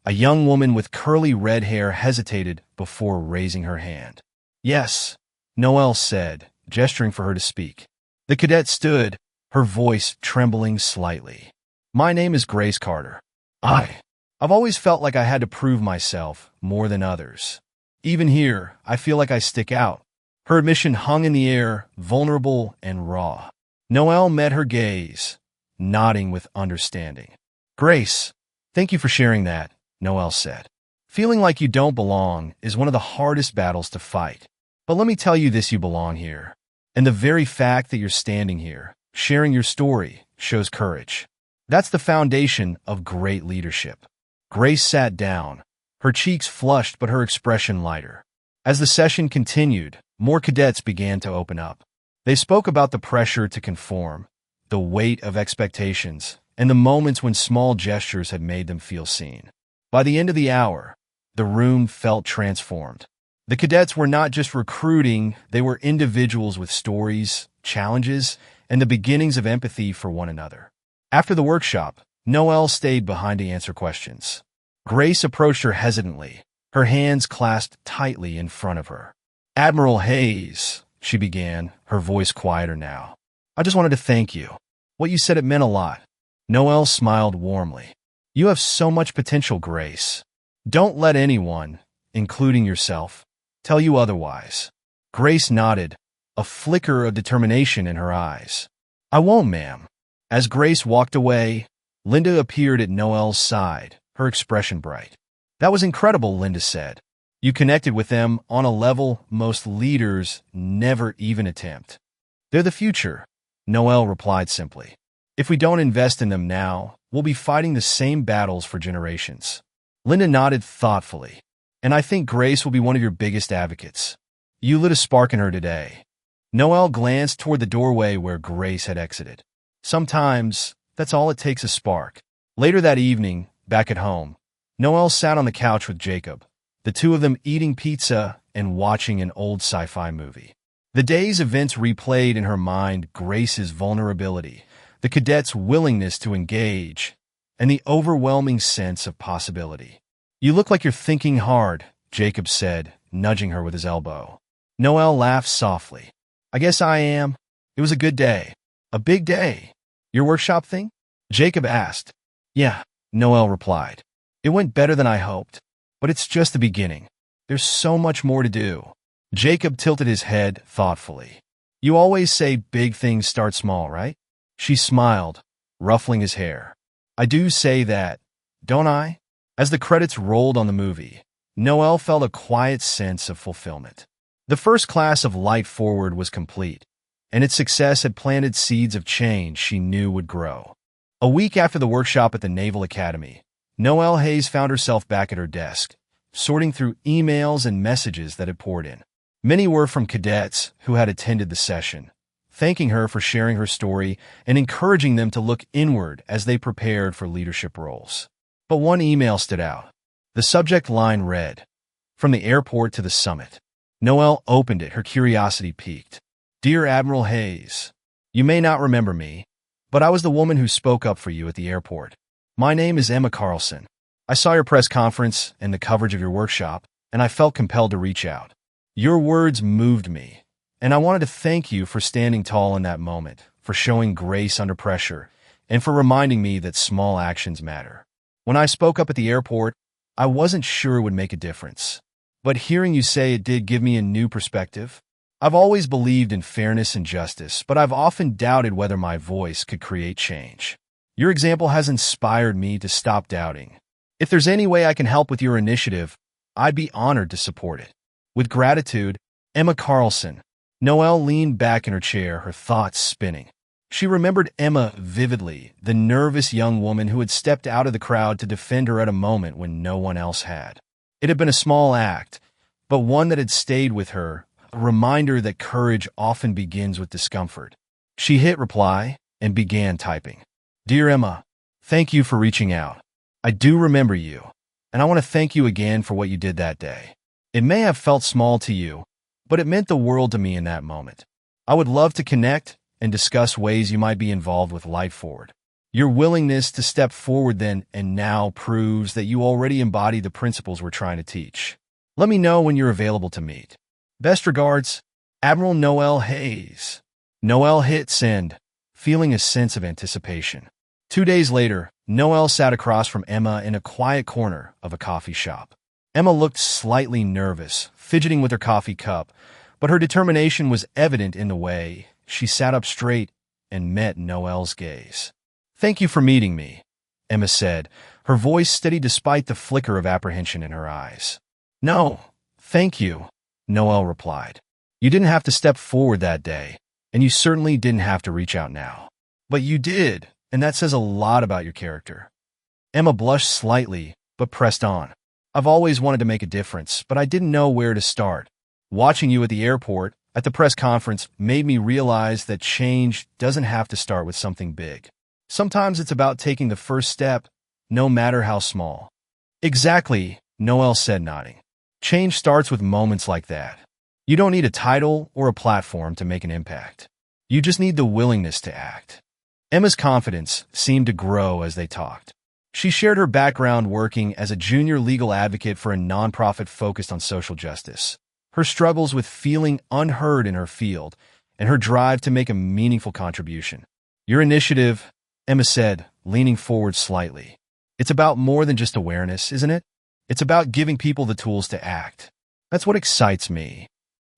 a young woman with curly red hair hesitated before raising her hand. "Yes," Noelle said, gesturing for her to speak. The cadet stood, her voice trembling slightly. "My name is Grace Carter. I've always felt like I had to prove myself more than others. Even here, I feel like I stick out." Her admission hung in the air, vulnerable and raw. Noelle met her gaze, nodding with understanding. "Grace, thank you for sharing that," Noelle said. "Feeling like you don't belong is one of the hardest battles to fight. But let me tell you this, you belong here. And the very fact that you're standing here, sharing your story, shows courage. That's the foundation of great leadership." Grace sat down, her cheeks flushed but her expression lighter. As the session continued, more cadets began to open up. They spoke about the pressure to conform, the weight of expectations, and the moments when small gestures had made them feel seen. By the end of the hour, the room felt transformed. The cadets were not just recruiting, they were individuals with stories, challenges, and the beginnings of empathy for one another. After the workshop, Noelle stayed behind to answer questions. Grace approached her hesitantly, her hands clasped tightly in front of her. "Admiral Hayes," she began, her voice quieter now. "I just wanted to thank you. What you said, it meant a lot." Noelle smiled warmly. "You have so much potential, Grace. Don't let anyone, including yourself, tell you otherwise." Grace nodded, a flicker of determination in her eyes. "I won't, ma'am." As Grace walked away, Linda appeared at Noelle's side, her expression bright. "That was incredible," Linda said. "You connected with them on a level most leaders never even attempt." "They're the future," Noelle replied simply. "If we don't invest in them now, we'll be fighting the same battles for generations." Linda nodded thoughtfully. "And I think Grace will be one of your biggest advocates. You lit a spark in her today." Noelle glanced toward the doorway where Grace had exited. Sometimes, that's all it takes, a spark. Later that evening, back at home, Noelle sat on the couch with Jacob, the two of them eating pizza and watching an old sci-fi movie. The day's events replayed in her mind Grace's vulnerability, the cadets' willingness to engage, and the overwhelming sense of possibility. "You look like you're thinking hard," Jacob said, nudging her with his elbow. Noelle laughed softly. "I guess I am. It was a good day. A big day." "Your workshop thing?" Jacob asked. "Yeah," Noelle replied. "It went better than I hoped. But it's just the beginning. There's so much more to do." Jacob tilted his head thoughtfully. "You always say big things start small, right?" She smiled, ruffling his hair. "I do say that, don't I?" As the credits rolled on the movie, Noelle felt a quiet sense of fulfillment. The first class of Light Forward was complete, and its success had planted seeds of change she knew would grow. A week after the workshop at the Naval Academy, Noelle Hayes found herself back at her desk, sorting through emails and messages that had poured in. Many were from cadets who had attended the session, thanking her for sharing her story and encouraging them to look inward as they prepared for leadership roles. But one email stood out. The subject line read, "From the airport to the summit." Noelle opened it, her curiosity piqued. "Dear Admiral Hayes, you may not remember me, but I was the woman who spoke up for you at the airport. My name is Emma Carlson. I saw your press conference and the coverage of your workshop, and I felt compelled to reach out. Your words moved me, and I wanted to thank you for standing tall in that moment, for showing grace under pressure, and for reminding me that small actions matter. When I spoke up at the airport, I wasn't sure it would make a difference. But hearing you say it did give me a new perspective. I've always believed in fairness and justice, but I've often doubted whether my voice could create change. Your example has inspired me to stop doubting. If there's any way I can help with your initiative, I'd be honored to support it. With gratitude, Emma Carlson." Noelle leaned back in her chair, her thoughts spinning. She remembered Emma vividly, the nervous young woman who had stepped out of the crowd to defend her at a moment when no one else had. It had been a small act, but one that had stayed with her, a reminder that courage often begins with discomfort. She hit reply and began typing. "Dear Emma, thank you for reaching out. I do remember you, and I want to thank you again for what you did that day. It may have felt small to you, but it meant the world to me in that moment. I would love to connect and discuss ways you might be involved with Light Forward. Your willingness to step forward then and now proves that you already embody the principles we're trying to teach. Let me know when you're available to meet. Best regards, Admiral Noelle Hayes." Noelle hit send, feeling a sense of anticipation. 2 days later, Noelle sat across from Emma in a quiet corner of a coffee shop. Emma looked slightly nervous, fidgeting with her coffee cup, but her determination was evident in the way she sat up straight and met Noelle's gaze. "Thank you for meeting me," Emma said, her voice steady despite the flicker of apprehension in her eyes. "No, thank you," Noelle replied. "You didn't have to step forward that day, and you certainly didn't have to reach out now. But you did, and that says a lot about your character." Emma blushed slightly, but pressed on. "I've always wanted to make a difference, but I didn't know where to start. Watching you at the airport, at the press conference, made me realize that change doesn't have to start with something big. Sometimes it's about taking the first step, no matter how small." "Exactly," Noelle said, nodding. "Change starts with moments like that. You don't need a title or a platform to make an impact. You just need the willingness to act." Emma's confidence seemed to grow as they talked. She shared her background working as a junior legal advocate for a nonprofit focused on social justice, her struggles with feeling unheard in her field, and her drive to make a meaningful contribution. "Your initiative," Emma said, leaning forward slightly. "It's about more than just awareness, isn't it? It's about giving people the tools to act. That's what excites me."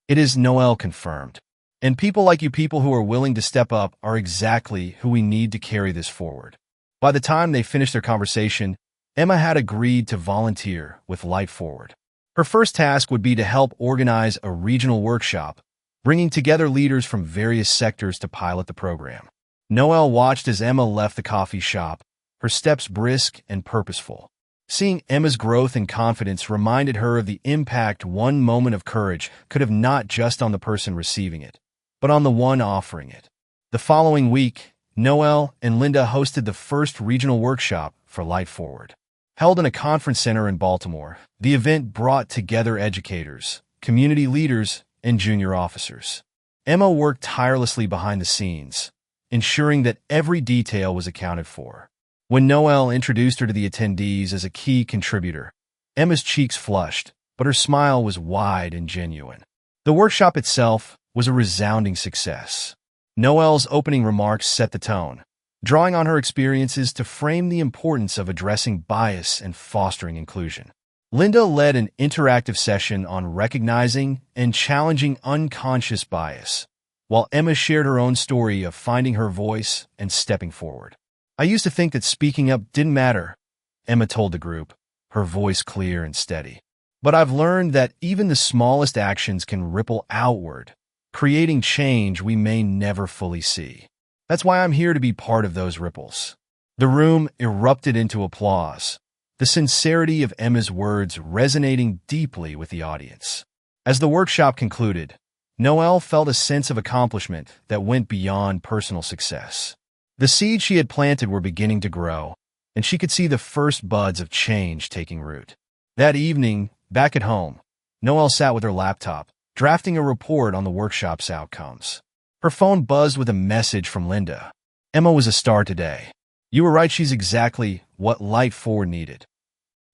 "It is," Noelle confirmed. "And people like you, people who are willing to step up, are exactly who we need to carry this forward." By the time they finished their conversation, Emma had agreed to volunteer with Light Forward. Her first task would be to help organize a regional workshop, bringing together leaders from various sectors to pilot the program. Noelle watched as Emma left the coffee shop, her steps brisk and purposeful. Seeing Emma's growth and confidence reminded her of the impact one moment of courage could have, not just on the person receiving it, but on the one offering it. The following week, Noelle and Linda hosted the first regional workshop for Light Forward. Held in a conference center in Baltimore, the event brought together educators, community leaders, and junior officers. Emma worked tirelessly behind the scenes, ensuring that every detail was accounted for. When Noelle introduced her to the attendees as a key contributor, Emma's cheeks flushed, but her smile was wide and genuine. The workshop itself was a resounding success. Noelle's opening remarks set the tone, drawing on her experiences to frame the importance of addressing bias and fostering inclusion. Linda led an interactive session on recognizing and challenging unconscious bias, while Emma shared her own story of finding her voice and stepping forward. "I used to think that speaking up didn't matter," Emma told the group, her voice clear and steady. "But I've learned that even the smallest actions can ripple outward, creating change we may never fully see. That's why I'm here to be part of those ripples." The room erupted into applause, the sincerity of Emma's words resonating deeply with the audience. As the workshop concluded, Noelle felt a sense of accomplishment that went beyond personal success. The seeds she had planted were beginning to grow, and she could see the first buds of change taking root. That evening, back at home, Noelle sat with her laptop, drafting a report on the workshop's outcomes. Her phone buzzed with a message from Linda. "Emma was a star today. You were right, she's exactly what Light Forward needed."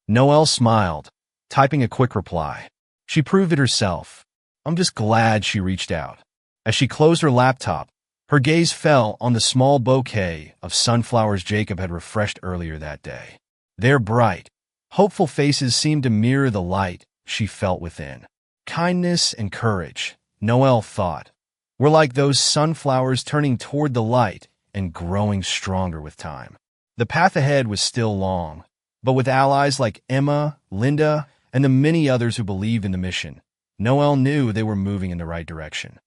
Noelle smiled, typing a quick reply. She proved it herself. "I'm just glad she reached out." As she closed her laptop, her gaze fell on the small bouquet of sunflowers Jacob had refreshed earlier that day. Their bright, hopeful faces seemed to mirror the light she felt within. Kindness and courage, Noelle thought, were like those sunflowers turning toward the light and growing stronger with time. The path ahead was still long, but with allies like Emma, Linda, and the many others who believed in the mission, Noelle knew they were moving in the right direction.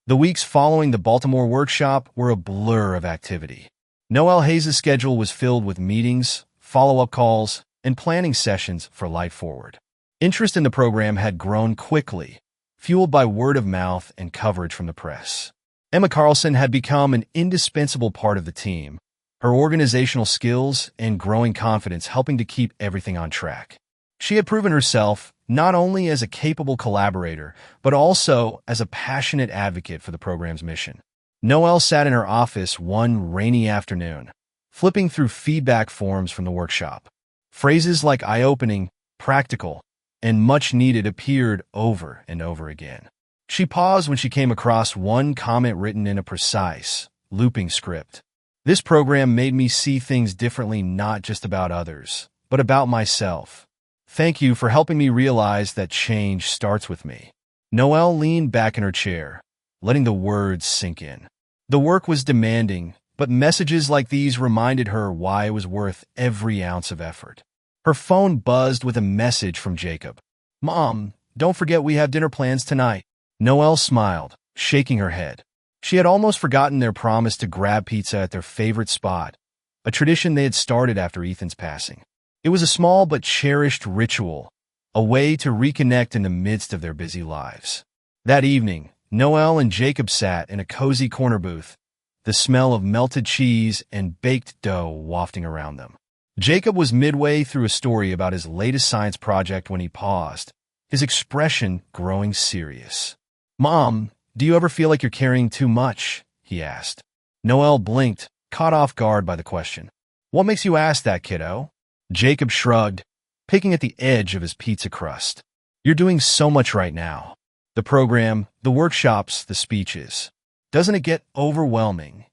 The weeks following the Baltimore workshop were a blur of activity. Noelle Hayes' schedule was filled with meetings, follow-up calls, and planning sessions for Light Forward. Interest in the program had grown quickly, fueled by word of mouth and coverage from the press. Emma Carlson had become an indispensable part of the team, her organizational skills and growing confidence helping to keep everything on track. She had proven herself not only as a capable collaborator, but also as a passionate advocate for the program's mission. Noelle sat in her office one rainy afternoon, flipping through feedback forms from the workshop. Phrases like eye-opening, practical, and much needed appeared over and over again. She paused when she came across one comment written in a precise, looping script. "This program made me see things differently, not just about others, but about myself. Thank you for helping me realize that change starts with me." Noelle leaned back in her chair, letting the words sink in. The work was demanding, but messages like these reminded her why it was worth every ounce of effort. Her phone buzzed with a message from Jacob. "Mom, don't forget we have dinner plans tonight." Noelle smiled, shaking her head. She had almost forgotten their promise to grab pizza at their favorite spot, a tradition they had started after Ethan's passing. It was a small but cherished ritual, a way to reconnect in the midst of their busy lives. That evening, Noelle and Jacob sat in a cozy corner booth, the smell of melted cheese and baked dough wafting around them. Jacob was midway through a story about his latest science project when he paused, his expression growing serious. "Mom, do you ever feel like you're carrying too much?" he asked. Noelle blinked, caught off guard by the question. "What makes you ask that, kiddo?" Jacob shrugged, picking at the edge of his pizza crust. "You're doing so much right now. The program, the workshops, the speeches. Doesn't it get overwhelming?"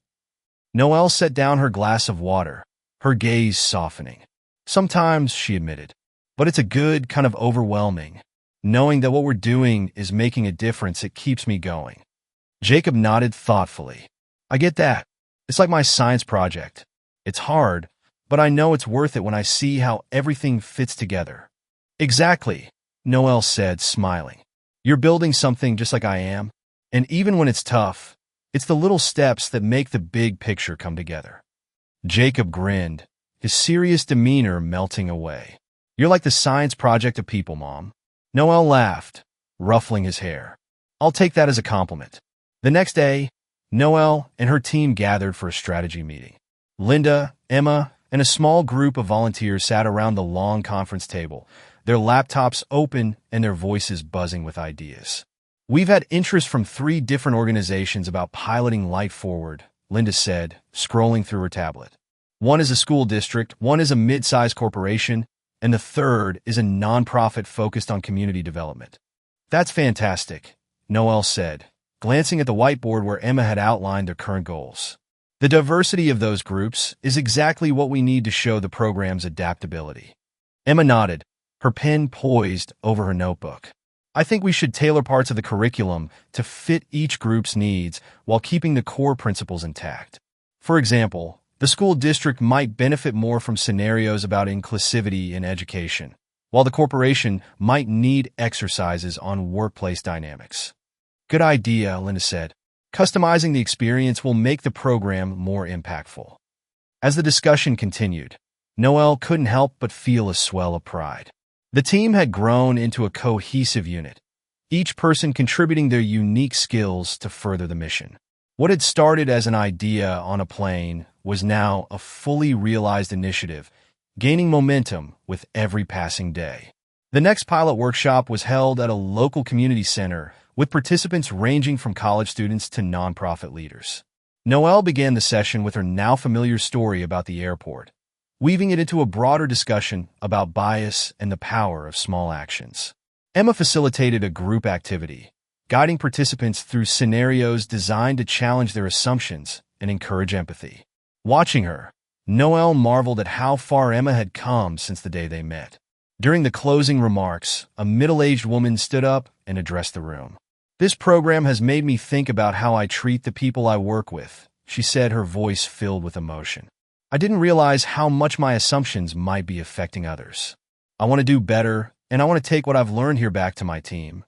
Noelle set down her glass of water, her gaze softening. "Sometimes," she admitted, "but it's a good kind of overwhelming. Knowing that what we're doing is making a difference, it keeps me going." Jacob nodded thoughtfully. "I get that. It's like my science project. It's hard, but I know it's worth it when I see how everything fits together." "Exactly," Noelle said, smiling. "You're building something just like I am, and even when it's tough, it's the little steps that make the big picture come together." Jacob grinned, his serious demeanor melting away. "You're like the science project of people, Mom." Noelle laughed, ruffling his hair. "I'll take that as a compliment." The next day, Noelle and her team gathered for a strategy meeting. Linda, Emma, and a small group of volunteers sat around the long conference table, their laptops open and their voices buzzing with ideas. "We've had interest from 3 different organizations about piloting Light Forward," Linda said, scrolling through her tablet. "One is a school district, one is a mid-sized corporation, and the third is a nonprofit focused on community development." "That's fantastic," Noel said, glancing at the whiteboard where Emma had outlined their current goals. "The diversity of those groups is exactly what we need to show the program's adaptability." Emma nodded, her pen poised over her notebook. "I think we should tailor parts of the curriculum to fit each group's needs while keeping the core principles intact. For example, the school district might benefit more from scenarios about inclusivity in education, while the corporation might need exercises on workplace dynamics." "Good idea," Linda said. "Customizing the experience will make the program more impactful." As the discussion continued, Noel couldn't help but feel a swell of pride. The team had grown into a cohesive unit, each person contributing their unique skills to further the mission. What had started as an idea on a plane was now a fully realized initiative, gaining momentum with every passing day. The next pilot workshop was held at a local community center, with participants ranging from college students to nonprofit leaders. Noel began the session with her now familiar story about the airport, weaving it into a broader discussion about bias and the power of small actions. Emma facilitated a group activity, guiding participants through scenarios designed to challenge their assumptions and encourage empathy. Watching her, Noel marveled at how far Emma had come since the day they met. During the closing remarks, a middle-aged woman stood up and addressed the room. "This program has made me think about how I treat the people I work with," she said, her voice filled with emotion. "I didn't realize how much my assumptions might be affecting others. I want to do better, and I want to take what I've learned here back to my team."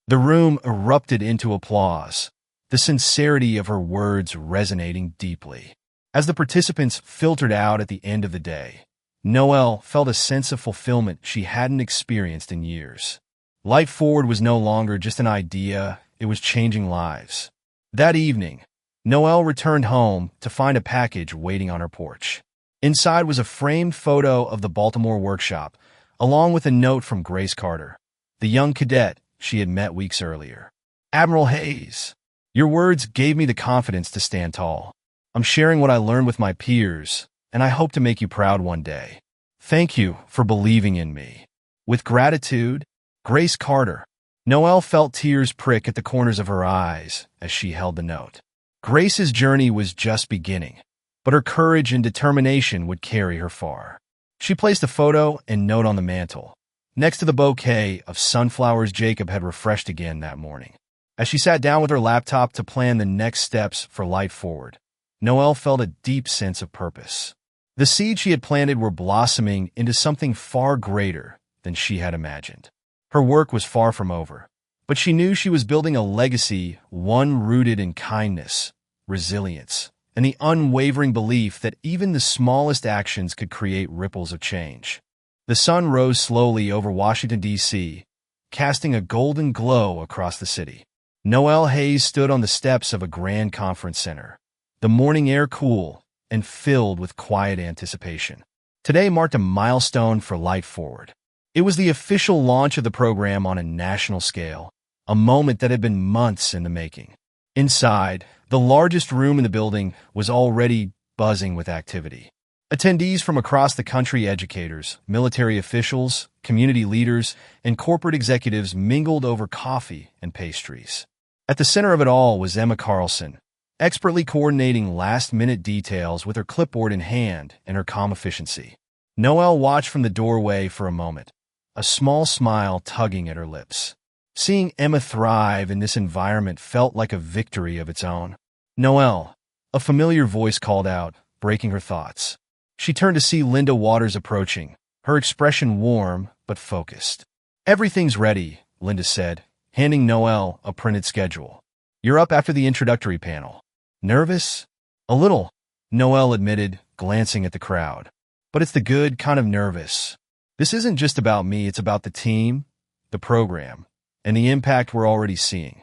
The room erupted into applause, the sincerity of her words resonating deeply. As the participants filtered out at the end of the day, Noel felt a sense of fulfillment she hadn't experienced in years. Light Forward was no longer just an idea, it was changing lives. That evening, Noel returned home to find a package waiting on her porch. Inside was a framed photo of the Baltimore workshop, along with a note from Grace Carter, the young cadet she had met weeks earlier. "Admiral Hayes, your words gave me the confidence to stand tall. I'm sharing what I learned with my peers, and I hope to make you proud one day. Thank you for believing in me. With gratitude, Grace Carter." Noel felt tears prick at the corners of her eyes as she held the note. Grace's journey was just beginning, but her courage and determination would carry her far. She placed a photo and note on the mantel, next to the bouquet of sunflowers Jacob had refreshed again that morning. As she sat down with her laptop to plan the next steps for Light Forward, Noel felt a deep sense of purpose. The seeds she had planted were blossoming into something far greater than she had imagined. Her work was far from over, but she knew she was building a legacy, one rooted in kindness, resilience, and the unwavering belief that even the smallest actions could create ripples of change. The sun rose slowly over Washington, D.C., casting a golden glow across the city. Noel Hayes stood on the steps of a grand conference center, the morning air cool and filled with quiet anticipation. Today marked a milestone for Light Forward. It was the official launch of the program on a national scale, a moment that had been months in the making. Inside, the largest room in the building was already buzzing with activity. Attendees from across the country, educators, military officials, community leaders, and corporate executives mingled over coffee and pastries. At the center of it all was Emma Carlson, expertly coordinating last-minute details with her clipboard in hand and her calm efficiency. Noel watched from the doorway for a moment, a small smile tugging at her lips. Seeing Emma thrive in this environment felt like a victory of its own. "Noel," a familiar voice called out, breaking her thoughts. She turned to see Linda Waters approaching, her expression warm but focused. "Everything's ready," Linda said, handing Noel a printed schedule. "You're up after the introductory panel." "Nervous?" "A little," Noel admitted, glancing at the crowd. "But it's the good kind of nervous. This isn't just about me, it's about the team, the program, and the impact we're already seeing."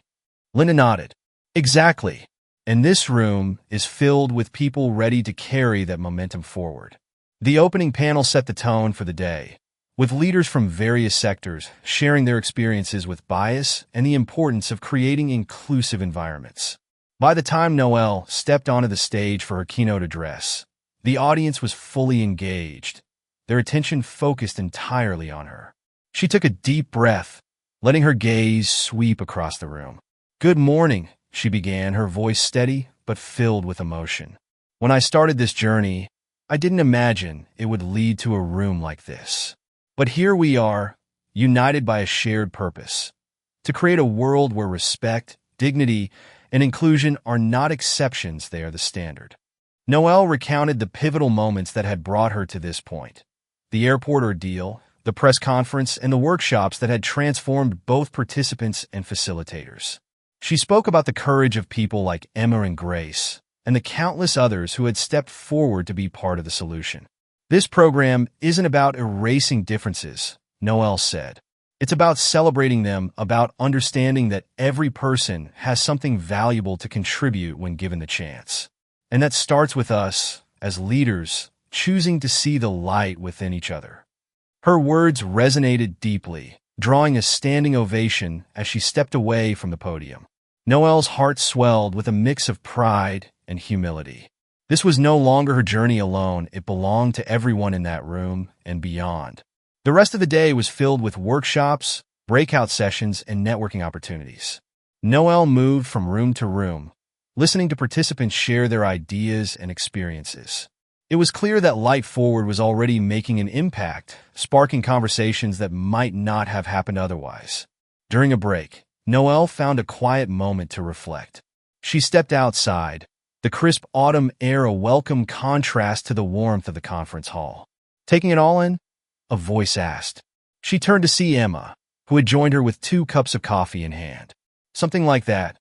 Linda nodded. "Exactly. And this room is filled with people ready to carry that momentum forward." The opening panel set the tone for the day, with leaders from various sectors sharing their experiences with bias and the importance of creating inclusive environments. By the time Noelle stepped onto the stage for her keynote address, the audience was fully engaged, their attention focused entirely on her. She took a deep breath, letting her gaze sweep across the room. "Good morning," she began, her voice steady but filled with emotion. "When I started this journey, I didn't imagine it would lead to a room like this. But here we are, united by a shared purpose, to create a world where respect, dignity, and inclusion are not exceptions, they are the standard." Noelle recounted the pivotal moments that had brought her to this point. The airport ordeal, the press conference, and the workshops that had transformed both participants and facilitators. She spoke about the courage of people like Emma and Grace, and the countless others who had stepped forward to be part of the solution. "This program isn't about erasing differences," Noelle said. "It's about celebrating them, about understanding that every person has something valuable to contribute when given the chance. And that starts with us, as leaders, choosing to see the light within each other." Her words resonated deeply, drawing a standing ovation as she stepped away from the podium. Noelle's heart swelled with a mix of pride and humility. This was no longer her journey alone, it belonged to everyone in that room and beyond. The rest of the day was filled with workshops, breakout sessions, and networking opportunities. Noelle moved from room to room, listening to participants share their ideas and experiences. It was clear that Light Forward was already making an impact, sparking conversations that might not have happened otherwise. During a break, Noelle found a quiet moment to reflect. She stepped outside, the crisp autumn air a welcome contrast to the warmth of the conference hall. "Taking it all in?" a voice asked. She turned to see Emma, who had joined her with 2 cups of coffee in hand. "Something like that,"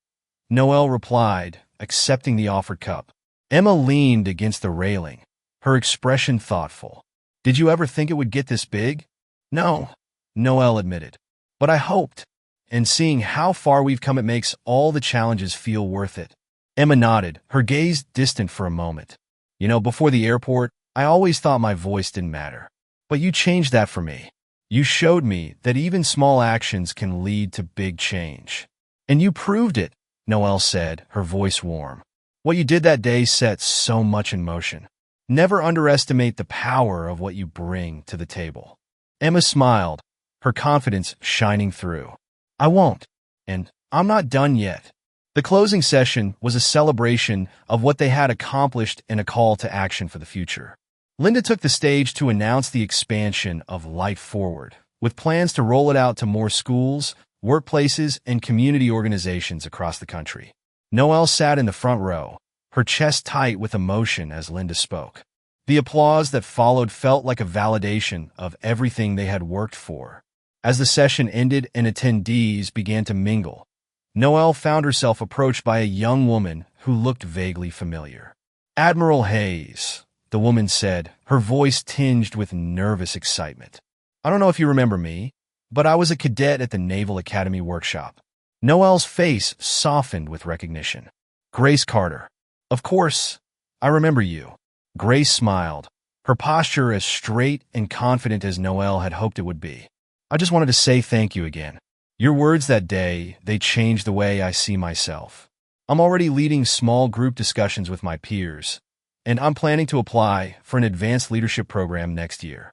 Noelle replied, accepting the offered cup. Emma leaned against the railing, her expression thoughtful. "Did you ever think it would get this big?" "No," Noelle admitted. "But I hoped. And seeing how far we've come, it makes all the challenges feel worth it." Emma nodded, her gaze distant for a moment. "You know, before the airport, I always thought my voice didn't matter. But you changed that for me. You showed me that even small actions can lead to big change." "And you proved it," Noelle said, her voice warm. "What you did that day set so much in motion. Never underestimate the power of what you bring to the table." Emma smiled, her confidence shining through. "I won't. And I'm not done yet." The closing session was a celebration of what they had accomplished and a call to action for the future. Linda took the stage to announce the expansion of Light Forward, with plans to roll it out to more schools, workplaces, and community organizations across the country. Noelle sat in the front row, her chest tight with emotion as Linda spoke. The applause that followed felt like a validation of everything they had worked for. As the session ended and attendees began to mingle, Noelle found herself approached by a young woman who looked vaguely familiar. "Admiral Hayes," the woman said, her voice tinged with nervous excitement. "I don't know if you remember me, but I was a cadet at the Naval Academy workshop." Noelle's face softened with recognition. "Grace Carter. Of course, I remember you." Grace smiled, her posture as straight and confident as Noelle had hoped it would be. "I just wanted to say thank you again. Your words that day, they changed the way I see myself. I'm already leading small group discussions with my peers, and I'm planning to apply for an advanced leadership program next year."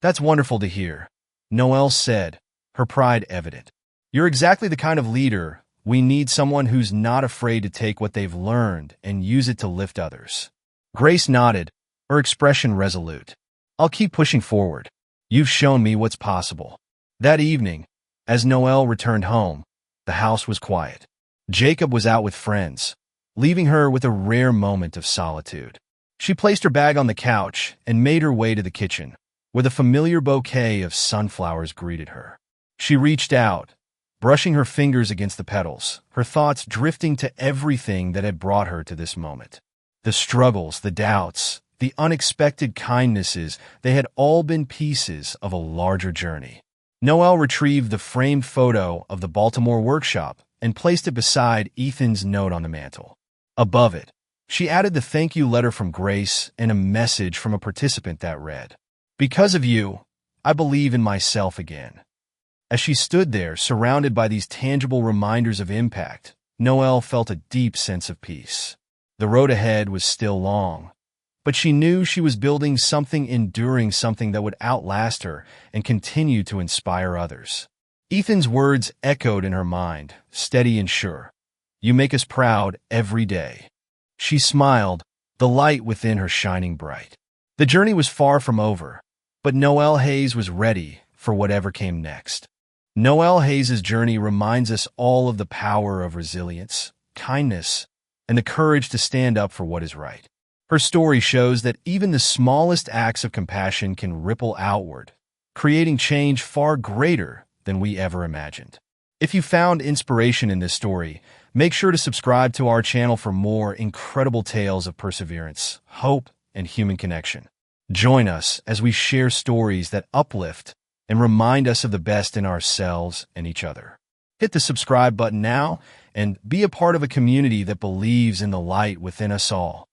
"That's wonderful to hear," Noelle said, her pride evident. "You're exactly the kind of leader we need, someone who's not afraid to take what they've learned and use it to lift others." Grace nodded, her expression resolute. "I'll keep pushing forward. You've shown me what's possible." That evening, as Noelle returned home, the house was quiet. Jacob was out with friends, leaving her with a rare moment of solitude. She placed her bag on the couch and made her way to the kitchen, where the familiar bouquet of sunflowers greeted her. She reached out, brushing her fingers against the petals, her thoughts drifting to everything that had brought her to this moment. The struggles, the doubts, the unexpected kindnesses, they had all been pieces of a larger journey. Noelle retrieved the framed photo of the Baltimore workshop and placed it beside Ethan's note on the mantel. Above it, She added the thank you letter from Grace and a message from a participant that read, "Because of you, I believe in myself again." As she stood there, surrounded by these tangible reminders of impact, Noelle felt a deep sense of peace. The road ahead was still long, but she knew she was building something enduring, something that would outlast her and continue to inspire others. Ethan's words echoed in her mind, steady and sure. "You make us proud every day." She smiled, the light within her shining bright. The journey was far from over, but Noelle Hayes was ready for whatever came next. Noelle Hayes' journey reminds us all of the power of resilience, kindness, and the courage to stand up for what is right. Her story shows that even the smallest acts of compassion can ripple outward, creating change far greater than we ever imagined. If you found inspiration in this story, make sure to subscribe to our channel for more incredible tales of perseverance, hope, and human connection. Join us as we share stories that uplift and remind us of the best in ourselves and each other. Hit the subscribe button now and be a part of a community that believes in the light within us all.